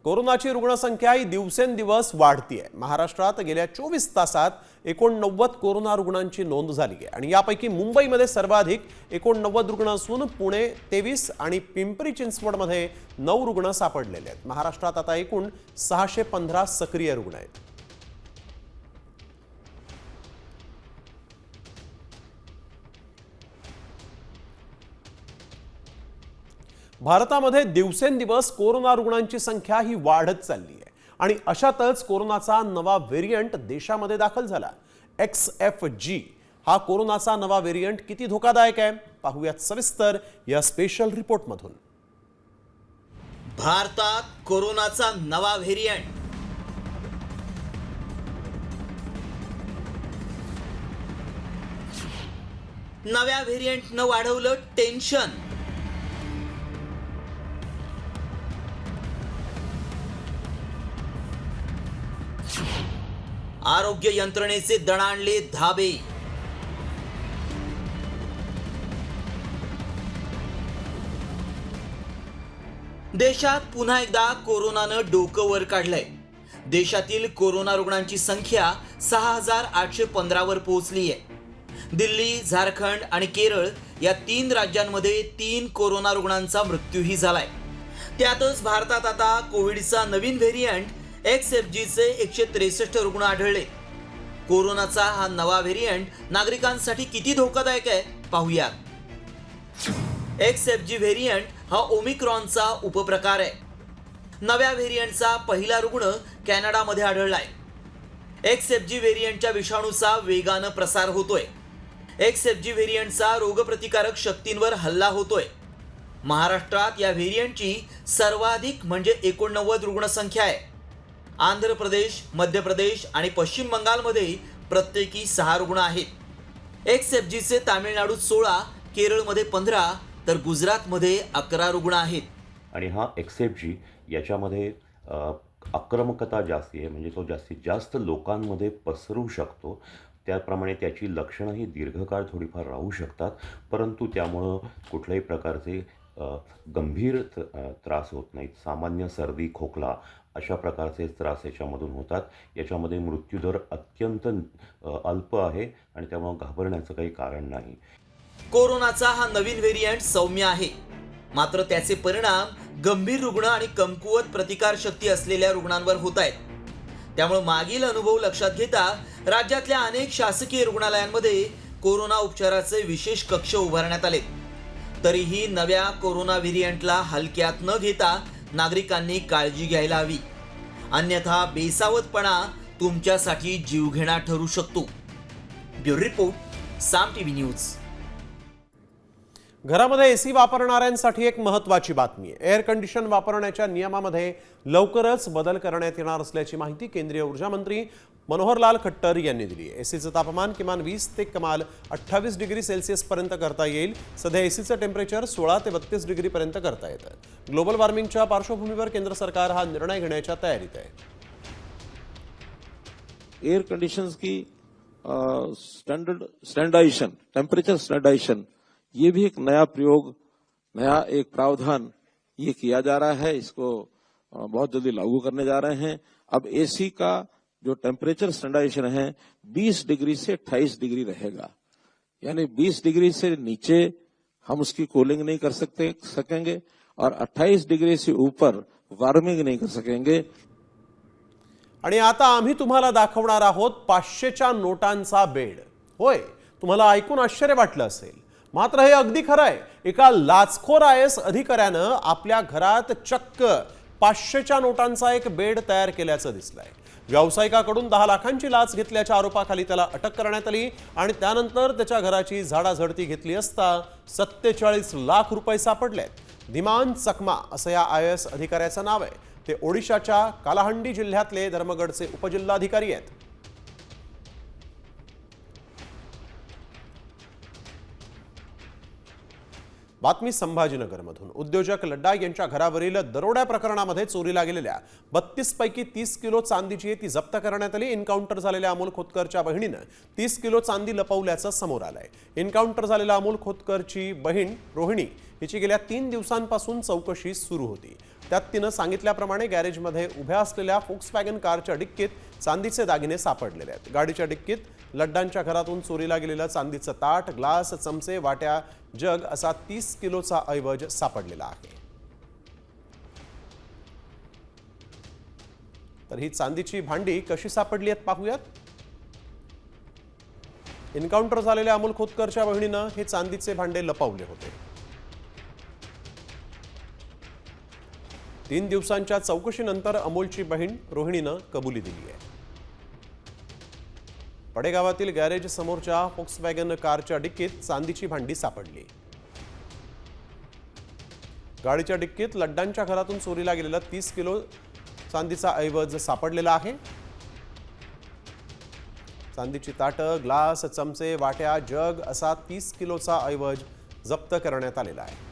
Speaker 1: कोरोनाची रुग्णसंख्या ही दिवसेंदिवस वाढतीये. महाराष्ट्रात गेल्या 24 तासात 89 कोरोना रुग्णांची नोंद झाली आहे आणि यापैकी मुंबईमध्ये सर्वाधिक 89 रुग्ण असून पुणे 23 आणि पिंपरी चिंचवडमध्ये 9 रुग्ण सापडलेले आहेत. महाराष्ट्रात आता एकूण 615 सक्रिय रुग्ण आहेत. भारतामध्ये दिवसेंदिवस कोरोना रुग्णांची संख्या ही वाढत चालली आहे आणि अशातच कोरोनाचा नवा व्हेरियंट देशामध्ये दाखल झाला. XFG हा कोरोनाचा नवा व्हेरियंट किती धोकादायक आहे पाहूयात सविस्तर या स्पेशल रिपोर्टमधून.
Speaker 2: भारतात कोरोनाचा नवा व्हेरियंट. नव्या व्हेरियंटनं वाढवलं टेन्शन. आरोग्य यंत्रणेचे दणाणले धाबे. देशात पुन्हा एकदा कोरोनानं डोकं वर काढलंय. देशातील कोरोना रुग्णांची संख्या 6815 वर पोहोचली आहे. दिल्ली, झारखंड आणि केरळ या 3 राज्यांमध्ये 3 कोरोना रुग्णांचा मृत्यूही झालाय. त्यातच भारतात आता कोविडचा नवीन व्हेरियंट XFGचे 163 रुग्ण आढळले. कोरोनाचा हा नवा व्हेरियंट नागरिकांसाठी किती धोकादायक आहे पाहूयात. XFG व्हेरियंट हा ओमिक्रॉनचा उपप्रकार आहे. नव्या व्हेरियंटचा पहिला रुग्ण कॅनडामध्ये आढळलाय. XFG व्हेरियंटच्या विषाणूचा वेगानं प्रसार होतोय. XFG व्हेरियंटचा रोगप्रतिकारक शक्तींवर हल्ला होतोय. महाराष्ट्रात या व्हेरियंटची सर्वाधिक म्हणजे 89 रुग्णसंख्या आहे. आंध्र प्रदेश, मध्य प्रदेश आणि पश्चिम बंगालमध्ये प्रत्येकी 6 रुग्ण आहेत. XFGचे तामिळनाडूत 16, केरळमध्ये 15 तर गुजरातमध्ये 11 रुग्ण आहेत.
Speaker 16: आणि हा XFG याच्यामध्ये आक्रमकता जास्ती आहे, म्हणजे तो जास्तीत जास्त लोकांमध्ये पसरू शकतो. त्याप्रमाणे त्याची लक्षणंही दीर्घकाळ थोडीफार राहू शकतात, परंतु त्यामुळं कुठल्याही प्रकारचे गंभीर त्रास होत नाहीत. सामान्य सर्दी, खोकला अशा प्रकारचे त्रास याच्यामधून होतात. याच्यामध्ये मृत्यूदर अत्यंत अल्प आहे आणि त्यामुळे घाबरण्याचं काही कारण नाही.
Speaker 2: कोरोनाचा हा नवीन व्हेरियंट सौम्य आहे, मात्र त्याचे परिणाम गंभीर रुग्ण आणि कमकुवत प्रतिकारशक्ती असलेल्या रुग्णांवर होत आहेत. त्यामुळे मागील अनुभव लक्षात घेता राज्यातल्या अनेक शासकीय रुग्णालयांमध्ये कोरोना उपचाराचे विशेष कक्ष उभारण्यात आले. तरीही नव्या कोरोना व्हेरियंटला हलक्यात न घेता नागरिकांनी काळजी घ्यायला हवी, अन्यथा बेसावधपणा तुमच्यासाठी जीवघेणा ठरू शकतो. ब्युरो रिपोर्ट, साम टीव्ही न्यूज.
Speaker 1: घरामध्ये एसी वापरणाऱ्यांसाठी एक महत्त्वाची बातमी आहे. एअर कंडिशन वापरण्याच्या नियमामध्ये लवकरच बदल करण्यात येणार असल्याची माहिती केंद्रीय ऊर्जा मंत्री मनोहरलाल खट्टर यांनी दिली आहे. एसीचं तापमान किमान 20 ते कमाल 28 डिग्री सेल्सिअस पर्यंत करता येईल. सध्या एसीचं टेम्परेचर 16 ते 32 डिग्री पर्यंत करता येतं. ग्लोबल वॉर्मिंगच्या पार्श्वभूमीवर केंद्र सरकार हा निर्णय घेण्याच्या तयारीत आहे.
Speaker 17: एयर कंडीशंस की स्टैंडर्डाइजेशन, टेम्परेचर स्टैंडर्डाइजेशन, ये भी एक नया प्रयोग, नया एक प्रावधान ये किया जा रहा है. इसको बहुत जल्दी लागू करने जा रहे हैं. अब एसी का जो टेम्परेचर स्टैंडर्डाइजेशन है 20 डिग्री से 28 डिग्री रहेगा, यानी 20 डिग्री से नीचे हम उसकी कूलिंग नहीं कर सकेंगे और 28 डिग्री से ऊपर वार्मिंग नहीं कर सकेंगे।
Speaker 1: आणि आता आम्ही तुम्हाला दाखवणार आहोत 500च्या नोटांचा बेड। होय, तुम्हाला ऐकून आश्चर्य वाटलं असेल, मात्र हे अगदी खरं आहे। एका लाचखोर IAS अधिकाऱ्यानं आपल्या घरात चक्क 500च्या नोटांचा एक बेड तयार केल्याचं दिसलंय। व्यावसायिकाकडून 10 लाखांची लाच घेतल्याच्या आरोपाखाली त्याला अटक करण्यात आली आणि त्यानंतर त्याच्या घराची झाडाझडती घेतली असता 47 लाख रुपये सापडलेत। धीमान चकमा असं या IAS अधिकाऱ्याचं नाव आहे। ते ओडिशाच्या कालाहंडी जिल्ह्यातले धर्मगडचे उपजिल्हाधिकारी आहेत। बातमी संभाजीनगरमधून। उद्योजक लड्डा यांच्या घरावरील दरोड्या प्रकरणामध्ये चोरीला गेलेल्या 32 पैकी 30 किलो चांदीची ती जप्त करण्यात आली। एन्काउंटर झालेल्या अमोल खोतकरच्या बहिणीनं 30 किलो चांदी लपवल्याचं समोर आलंय। एन्काउंटर झालेल्या अमोल खोतकरची बहीण रोहिणी हिची गेल्या 3 दिवसांपासून चौकशी सुरू होती। त्यात तिनं सांगितल्याप्रमाणे गॅरेजमध्ये उभ्या असलेल्या फोक्सवॅगन कारच्या डिक्कीत चांदीचे दागिने सापडलेले आहेत। गाडीच्या डिक्कीत लड्डांच्या घरातून चोरीला गेलेलं चांदीचं ताट, ग्लास, चमचे, वाट्या, जग असा 30 किलोचा ऐवज सापडलेला आहे। तर ही चांदीची भांडी कशी सापडली आहेत पाहूयात। एन्काउंटर झालेल्या अमोल खोतकरच्या बहिणीनं हे चांदीचे भांडे लपवले होते। 3 दिवसांच्या चौकशीनंतर अमोलची बहीण रोहिणीनं कबुली दिली आहे। पडेगावातील गॅरेज समोरच्या फोक्सवॅगन कारच्या डिक्कीत चांदीची भांडी सापडली। गाडीच्या डिक्कीत लड्डांच्या घरातून चोरीला गेलेला 30 किलो चांदीचा ऐवज सापडलेला आहे। चांदीची ताटं, ग्लास, चमचे, वाट्या, जग असा 30 किलोचा ऐवज जप्त करण्यात आलेला आहे।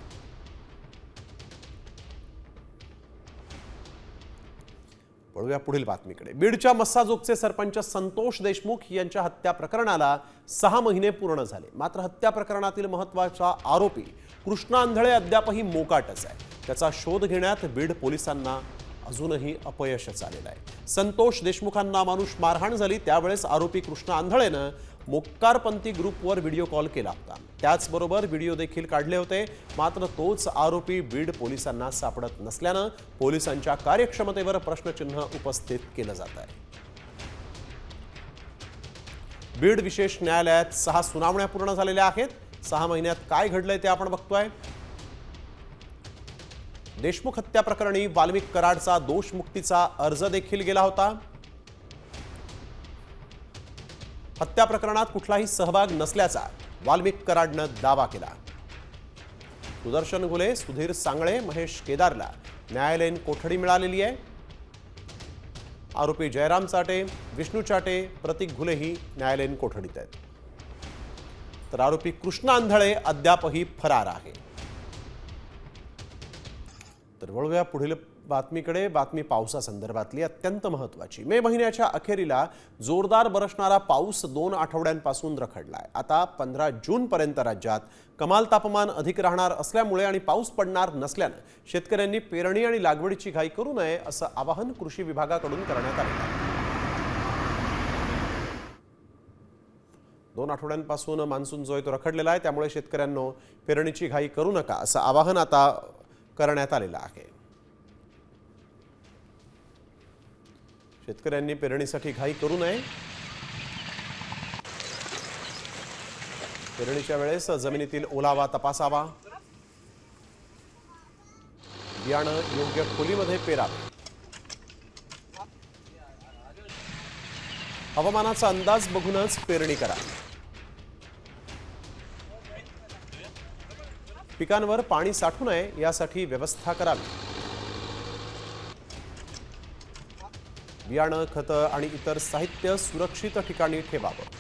Speaker 1: वळूया पुढील बातमीकडे। बीडच्या मस्साजोगचे सरपंच संतोष देशमुख यांच्या हत्या प्रकरणाला 6 महिने पूर्ण झाले। मात्र हत्या प्रकरणातील महत्त्वाचा आरोपी कृष्णा आंधळे अद्यापही मोकाटच आहे। त्याचा शोध घेण्यात बीड पोलिसांना अजूनही अपयशच आलेलं आहे। संतोष देशमुखांना मानुष मारहाण झाली त्यावेळेस आरोपी कृष्णा आंधळेनं मोक्कारपंथी ग्रुपवर व्हिडिओ कॉल केला होता। त्याचबरोबर व्हिडिओ देखील काढले होते। मात्र तोच आरोपी बीड पोलिसांना सापडत नसल्यानं पोलिसांच्या कार्यक्षमतेवर प्रश्नचिन्ह उपस्थित केलं जात आहे। बीड विशेष न्यायालयात 6 सुनावण्या पूर्ण झालेल्या आहेत। 6 महिन्यात काय घडलंय ते आपण बघतोय। देशमुख हत्या प्रकरणी वाल्मिक कराडचा दोषमुक्तीचा अर्ज देखील गेला होता। हत्या प्रकरणात कुठलाही सहभाग नसल्याचा वाल्मिक कराडनं दावा केला। सुदर्शन घुले, सुधीर सांगळे, महेश केदारला न्यायालयीन कोठडी मिळालेली आहे। आरोपी जयराम चाटे, विष्णू चाटे, प्रतीक घुलेही न्यायालयीन कोठडीत आहेत। तर आरोपी कृष्णा आंधळे अद्यापही फरार आहे। तर वळूया पुढील बातमीकडे। बातमी पावसासंदर्भातली अत्यंत महत्त्वाची। मे महिन्याच्या अखेरीला जोरदार बरसणारा पाऊस 2 आठवड्यांपासून रखडलाय। आता 15 जून पर्यंत राज्यात कमाल तापमान अधिक राहणार असल्यामुळे आणि पाऊस पडणार नसल्यानं शेतकऱ्यांनी पेरणी आणि लागवडीची घाई करू नये असं आवाहन कृषी विभागाकडून करण्यात आलं आहे। 2 आठवड्यांपासून मान्सून जो आहे तो रखडलेला आहे, त्यामुळे शेतकऱ्यांनो पेरणीची घाई करू नका असं आवाहन आता करण्यात आलेलं आहे। शेतकऱ्यांनी पेरणीसाठी घाई करू नये। पेरणीच्या वेळेस जमिनीतील ओलावा तपासावा। बियाणं योग्य खोलीमध्ये पेरावे। हवामानाचा अंदाज बघूनच पेरणी करा। पिकांवर पाणी साठू नये यासाठी व्यवस्था करावी। बियाणं, खतं आणि इतर साहित्य सुरक्षित ठिकाणी ठेवावं।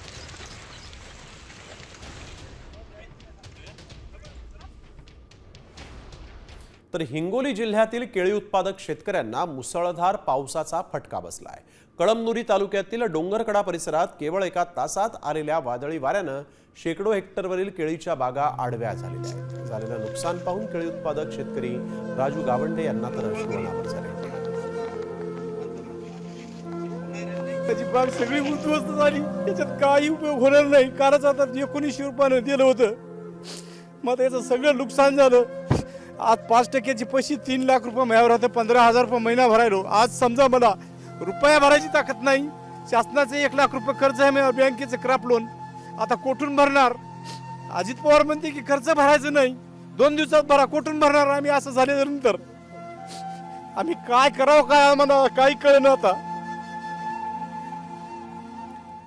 Speaker 1: तर हिंगोली जिल्ह्यातील केळी उत्पादक शेतकऱ्यांना मुसळधार पावसाचा फटका बसलाय। कळमनुरी तालुक्यातील डोंगरकडा परिसरात केवळ एका तासात आलेल्या वादळी वाऱ्यानं शेकडो हेक्टरवरील केळीच्या बागा आडव्या झालेल्या आहेत। झालेलं नुकसान पाहून केळी उत्पादक शेतकरी राजू गावंडे यांना तर अश्रुअनावर झाले।
Speaker 18: त्याची बाग सगळी उद्ध्वस्त झाली, त्याच्यात काही उपयोग होणार नाही। कारण आता 1900 रुपयानं दिलं होतं मग त्याचं सगळं नुकसान झालं. आज 5% पैसे 3 लाख रुपये महिन्यावर होते, 15,000 रुपये महिना भरायलो. आज समजा मला रुपया भरायची ताकद नाही. शासनाचं 1 लाख रुपये कर्ज आहे माझ्यावर, बँकेचं क्रॉप लोन. आता कोठून भरणार? अजित पवार म्हणते की खर्च भरायचं नाही, 2 दिवसात भरा. कोठून भरणार आम्ही? असं झाल्यानंतर आम्ही काय करावं, काय आम्हाला काही कळेना आता.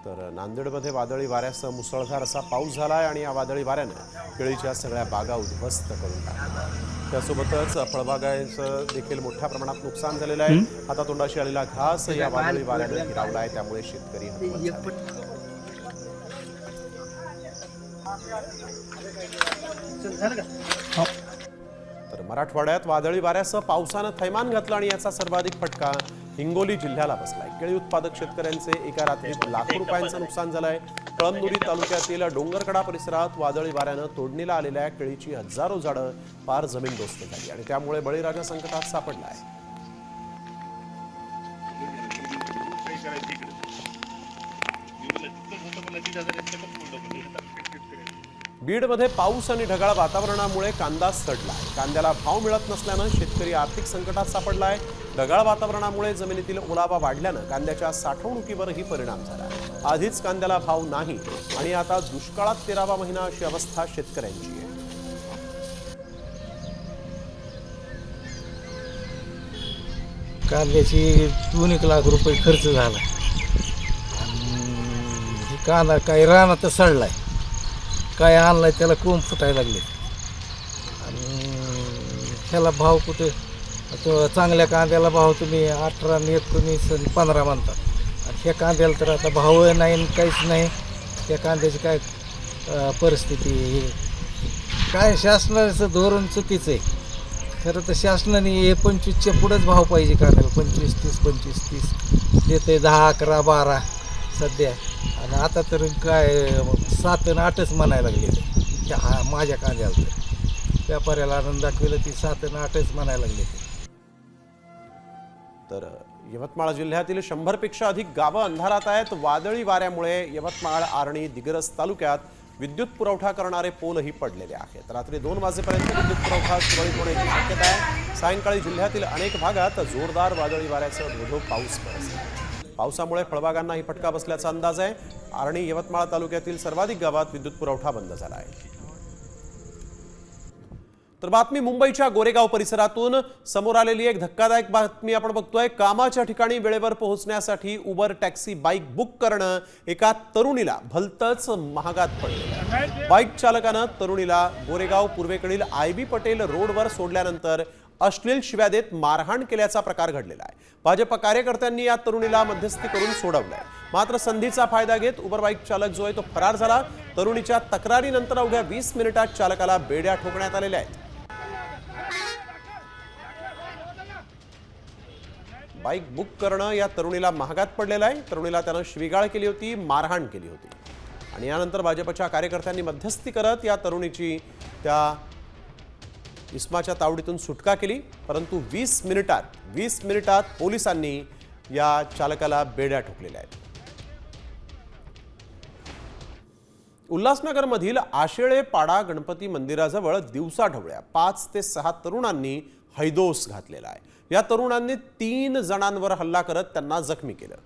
Speaker 1: तर नांदेडमध्ये वादळी वाऱ्यासह मुसळधार असा पाऊस झालाय आणि या वादळी वाऱ्यानं केळीच्या सगळ्या बागा उद्ध्वस्त करून टाकल्या. त्यासोबतच फळबागांचं देखील मोठ्या प्रमाणात नुकसान झालेलं आहे. आता तोंडाशी आलेला घास या वादळी वाऱ्यानं हिरावलाय, त्यामुळे शेतकरी हतबल झाले. तर मराठवाड्यात वादळी वाऱ्यासह पावसानं थैमान घातलं आणि याचा सर्वाधिक फटका हिंगोली जिल्ह्याला बसलाय. केळी उत्पादक शेतकऱ्यांचे एका रात्रीत लाखो रुपयांचं नुकसान झालंय. कळमनुरी तालुक्यातील डोंगरकडा परिसरात वादळी वाऱ्यानं तोडणीला आलेल्या केळीची हजारो झाडं पार जमीनदोस्त झाली आणि त्यामुळे बळीराजा संकटात सापडलाय. बीडमध्ये पाऊस आणि ढगाळ वातावरणामुळे कांदा सडलाय. कांद्याला भाव मिळत नसल्यानं शेतकरी आर्थिक संकटात सापडलाय. ढगाळ वातावरणामुळे जमिनीतील ओलावा वाढल्यानं कांद्याच्या साठवणुकीवरही परिणाम झाला. आधीच कांद्याला भाव नाही आणि आता दुष्काळात 13वा महिना अशी अवस्था शेतकऱ्यांची आहे.
Speaker 18: कांद्याची 2-1 लाख रुपये खर्च झाला. कांदा काही रानात सडलाय, काय आणलाय त्याला कोंब फुटायला लागले आणि ह्याला भाव कुठे? तो चांगल्या कांद्याला भाव तुम्ही 18, 19, 15 म्हणतात आणि ह्या कांद्याला तर आता भाव नाही, काहीच नाही. त्या कांद्याची काय परिस्थिती? काय शासनाचं धोरण चुकीचं आहे. खरं तर शासनाने हे 25च्या पुढेच भाव पाहिजे कांद्याला. 25, 30, 25, 30 देते 10, 11, 12 सध्या. आणि आता तर काय 7 आणि 8च म्हणायला लागले माझ्या कांद्याला. तर व्यापाऱ्याला आनंद दाखविलं ती 7 आणि 8च म्हणायला लागले.
Speaker 1: तर यवतमाळ जिल्ह्यातील 100पेक्षा अधिक गावं अंधारात आहेत. वादळी वाऱ्यामुळे यवतमाळ, आर्णी, दिग्रस तालुक्यात विद्युत पुरवठा करणारे पोलही पडलेले आहेत. रात्री 2 वाजेपर्यंत विद्युत पुरवठा सुरळीत होण्याची शक्यता आहे. सायंकाळी जिल्ह्यातील अनेक भागात जोरदार वादळी वाऱ्यासह धोधो पाऊस बरसला. पावसामुळे फळबागांनाही फटका बसल्याचा अंदाज आहे. आर्णी, यवतमाळ तालुक्यातील सर्वाधिक गावात विद्युत पुरवठा बंद झाला आहे. तर बातमी मुंबईच्या गोरेगाव परिसरातून समोर आलेली एक धक्कादायक बातमी आपण बघतोय. कामाच्या ठिकाणी वेळेवर पोहोचण्यासाठी उबर टॅक्सी बाईक बुक करणं एका तरुणीला भलतंच महागात पडले. बाईक चालकानं तरुणीला गोरेगाव पूर्वेकडील IB पटेल रोडवर सोडल्यानंतर अश्लील शिव्या देत मारहाण केल्याचा प्रकार घडलेला आहे. भाजप कार्यकर्त्यांनी या तरुणीला मध्यस्थी करून सोडवलंय. मात्र संधीचा फायदा घेत उबर बाईक चालक जो आहे तो फरार झाला. तरुणीच्या तक्रारीनंतर अवघ्या 20 मिनिटात चालकाला बेड्या ठोकण्यात आलेल्या आहेत. बाईक बुक करणं या तरुणीला महागात पडलेलं आहे. तरुणीला त्यानं शिवीगाळ केली होती, मारहाण केली होती आणि यानंतर भाजपच्या कार्यकर्त्यांनी मध्यस्थी करत या तरुणीची त्या इस्माच्या तावडीतून सुटका केली. परंतु 20 मिनिटात पोलिसांनी या चालकाला बेड्या ठोकलेल्या आहेत. उल्हासनगरमधील आशेळे पाडा गणपती मंदिराजवळ दिवसाढवळ्या 5 ते 6 तरुणांनी हैदोस घातलेला आहे. या तरुणांनी 3 जणांवर हल्ला करत त्यांना जखमी केलं.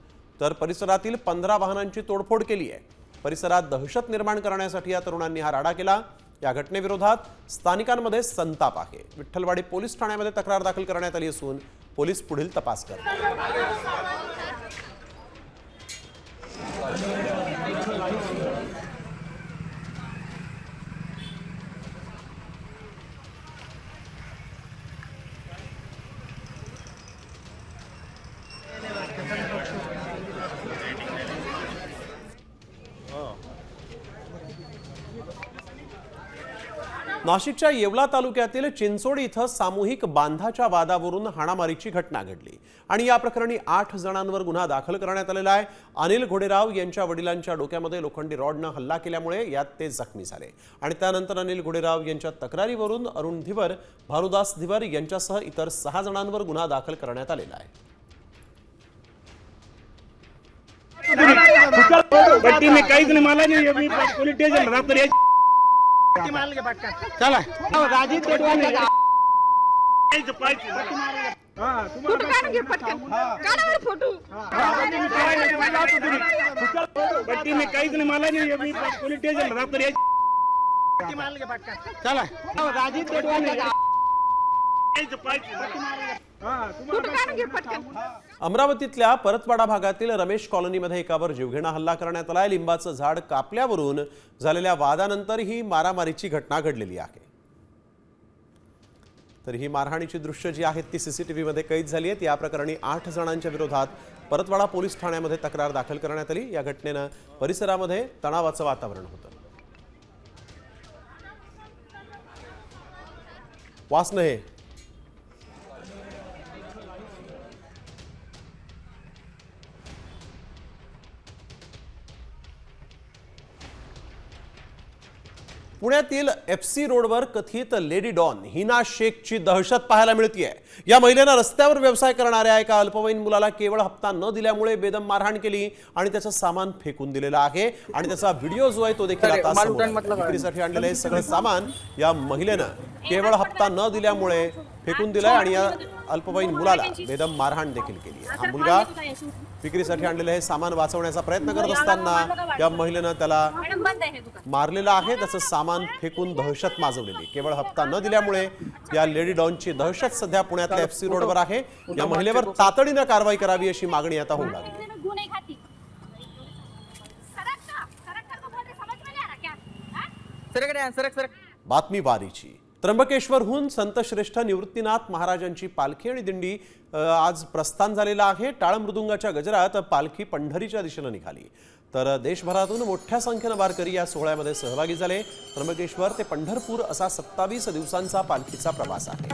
Speaker 1: तर परिसरातील 15 वाहनांची तोडफोड केली आहे. परिसरात दहशत निर्माण करण्यासाठी या तरुणांनी हा राडा केला. या घटनेविरोधात स्थानिकांमध्ये संताप आहे. विठ्ठलवाडी पोलीस ठाण्यामध्ये तक्रार दाखल करण्यात आली असून पोलीस पुढील तपास करतात. नाशिकच्या येवला तालुक्यातील चिंचोडी इथं सामूहिक बांधाच्या वादावरून हाणामारीची घटना घडली आणि या प्रकरणी 8 जणांवर गुन्हा दाखल करण्यात आलेला आहे. अनिल घोडेराव यांच्या वडिलांच्या डोक्यामध्ये लोखंडी रॉडनं हल्ला केल्यामुळे यात ते जखमी झाले आणि त्यानंतर अनिल घोडेराव यांच्या तक्रारीवरून अरुण धिवर, भानुदास धिवर यांच्यासह इतर 6 जणांवर गुन्हा दाखल करण्यात आलेला आहे.
Speaker 12: काहीच नाही, मला नाही पोलीस स्टेशन
Speaker 11: चला
Speaker 12: काहीच नाही मला नाही मी पोलीस स्टेशनला
Speaker 11: चला
Speaker 1: अमरावतीतल्या परतवाडा भागातील रमेश कॉलनीमध्ये एकावर जीवघेणा हल्ला करण्यात आलाय. लिंबाचं झाड कापल्यावरून झालेल्या वादानंतर ही मारामारीची घटना घडलेली आहे. तर ही मारहाणीची दृश्य जी आहेत ती सीसीटीव्ही मध्ये कैद झाली आहेत. या प्रकरणी 8 जणांच्या विरोधात परतवाडा पोलीस ठाण्यामध्ये तक्रार दाखल करण्यात आली. या घटनेनं परिसरामध्ये तणावाचं वातावरण होतं. वासनहे पुण्यातील FC रोडवर कथित लेडी डॉन हिना शेखची दहशत पाहायला मिळतेय. या महिलेनं रस्त्यावर व्यवसाय करणाऱ्या एका अल्पवयीन मुलाला केवळ हप्ता न दिल्यामुळे बेदम मारहाण केली आणि त्याचं सामान फेकून दिलेलं आहे आणि त्याचा व्हिडिओ जो आहे तो देखील आता समोर आला. विक्रीसाठी आणलेलं हे सगळं सामान या महिलेनं केवळ हप्ता न दिल्यामुळे फेकून दिलाय आणि या अल्पवयीन मुलाला बेदम मारहाण देखील केली. हा मुलगा विक्रीसाठी आणलेलं हे सामान वाचवण्याचा प्रयत्न करत असताना या महिलेनं त्याला मारलेलं आहे. त्याचं सामान फेकून दहशत माजवलेली. केवळ हप्ता न दिल्यामुळे या लेडी डॉनची दहशत सध्या पुण्यातल्या FC रोडवर आहे. या महिलेवर तातडीनं कारवाई करावी अशी मागणी आता होऊ लागली. बातमी वारीची. त्र्यंबकेश्वरहून संतश्रेष्ठ निवृत्तीनाथ महाराजांची पालखी आणि दिंडी आज प्रस्थान झालेला आहे. टाळ मृदुंगाच्या गजरात पालखी पंढरीच्या दिशेने निघाली. तर देशभरातून मोठ्या संख्येने वारकरी या सोहळ्यामध्ये सहभागी झाले. त्र्यंबकेश्वर ते पंढरपूर असा 27 दिवसांचा पालखीचा प्रवास आहे.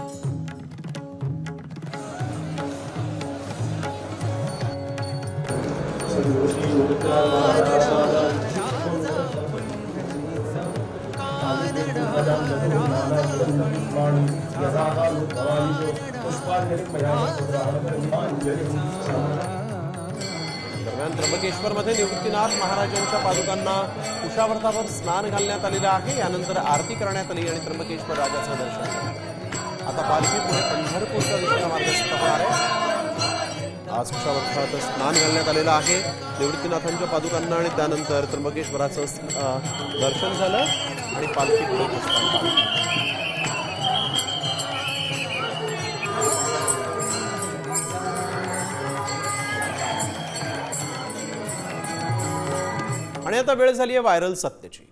Speaker 1: दरम्यान त्र्यंबकेश्वरमध्ये निवृत्तीनाथ महाराजांच्या पादुकांना कुशावर्तावर स्नान घालण्यात आलेलं आहे. यानंतर आरती करण्यात आली आणि त्र्यंबकेश्वर राजाचं दर्शन झालं. आता पालखी पुढे पंढरपूरच्या दिशेला मार्गस्थ होणार आहे. आज कुशावर्तावर स्नान घालण्यात आलेलं आहे निवृत्तीनाथांच्या पादुकांना आणि त्यानंतर त्र्यंबकेश्वराचं दर्शन झालं आणि पालखी पुढे प्रस्थान झालं. आणि आता वेळ झाली आहे व्हायरल सत्याची.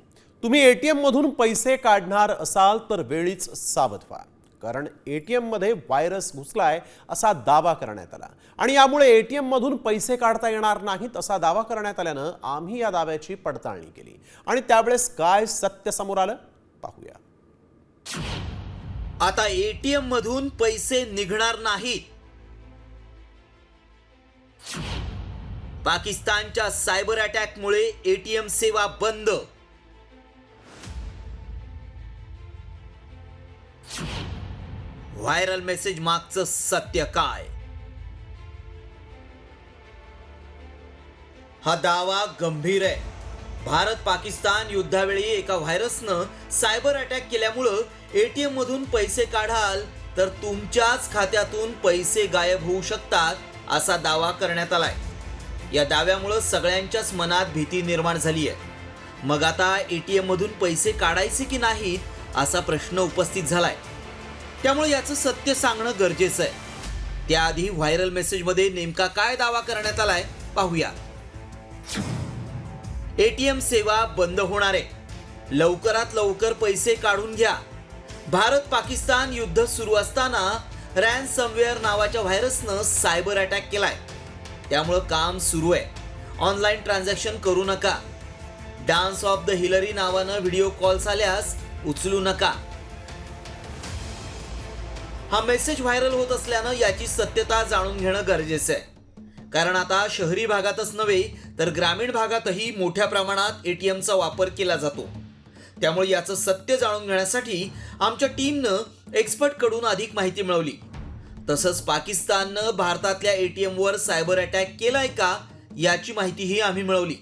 Speaker 1: तुम्ही ATM मधून पैसे काढणार असाल तर वेळीच सावध व्हा. कारण ATM मध्ये व्हायरस घुसलाय असा दावा करण्यात आला आणि यामुळे ATM मधून पैसे काढता येणार नाहीत असा दावा करण्यात आल्यानं आम्ही या दाव्याची पडताळणी केली आणि त्यावेळेस काय सत्य समोर आलं पाहूया.
Speaker 2: आता ATM मधून पैसे निघणार नाहीत. पाकिस्तानच्या सायबर अटॅकमुळे ATM सेवा बंद. व्हायरल मेसेज मागचं सत्य काय? हा दावा गंभीर आहे. भारत पाकिस्तान युद्धावेळी एका व्हायरसनं सायबर अटॅक केल्यामुळं ATM मधून पैसे काढाल तर तुमच्याच खात्यातून पैसे गायब होऊ शकतात असा दावा करण्यात आलाय. या दाव्यामुळं सगळ्यांच्याच मनात भीती निर्माण झाली आहे. मग आता ATM मधून पैसे काढायचे की नाहीत असा प्रश्न उपस्थित झालाय. त्यामुळे याचं सत्य सांगणं गरजेचं आहे. त्याआधी व्हायरल मेसेजमध्ये नेमका काय दावा करण्यात आलाय पाहूया. ATM सेवा बंद होणार आहे. लवकरात लवकर पैसे काढून घ्या. भारत पाकिस्तान युद्ध सुरू असताना रॅन्समवेअर नावाच्या व्हायरसनं सायबर अटॅक केलाय. त्यामुळं काम सुरू आहे. ऑनलाईन ट्रान्झॅक्शन करू नका. डान्स ऑफ द हिलरी नावानं व्हिडिओ कॉल्स आल्यास उचलू नका. हा मेसेज व्हायरल होत असल्यानं याची सत्यता जाणून घेणं गरजेचं आहे. कारण आता शहरी भागातच नव्हे तर ग्रामीण भागातही मोठ्या प्रमाणात ATMचा वापर केला जातो. त्यामुळे याचं सत्य जाणून घेण्यासाठी आमच्या टीमनं एक्सपर्टकडून अधिक माहिती मिळवली. तसंच पाकिस्ताननं भारतातल्या ATMवर सायबर अटॅक केलाय का याची माहितीही आम्ही मिळवली.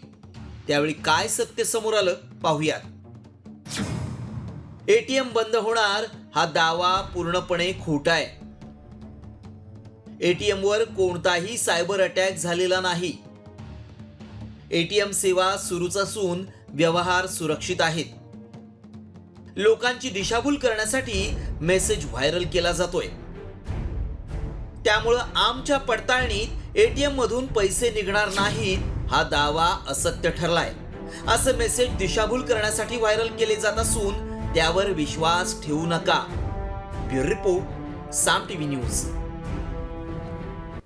Speaker 2: त्यावेळी काय सत्य समोर आलं पाहूयात. एटीएम बंद होणार हा दावा पूर्णपणे खोटा आहे. एटीएम वर कोणताही सायबर अटॅक झालेला नाही. एटीएम सेवा सुरूच असून व्यवहार सुरक्षित आहेत. लोकांची दिशाभूल करण्यासाठी मेसेज व्हायरल केला जातोय. त्यामुळे आमच्या पडताळणीत एटीएम मधून पैसे निघणार नाहीत हा दावा असत्य ठरलाय. असे मेसेज दिशाभूल करण्यासाठी व्हायरल केले जात असून त्यावर विश्वास ठेवू नका. ब्युरो रिपोर्ट, साम टीव्ही न्यूज.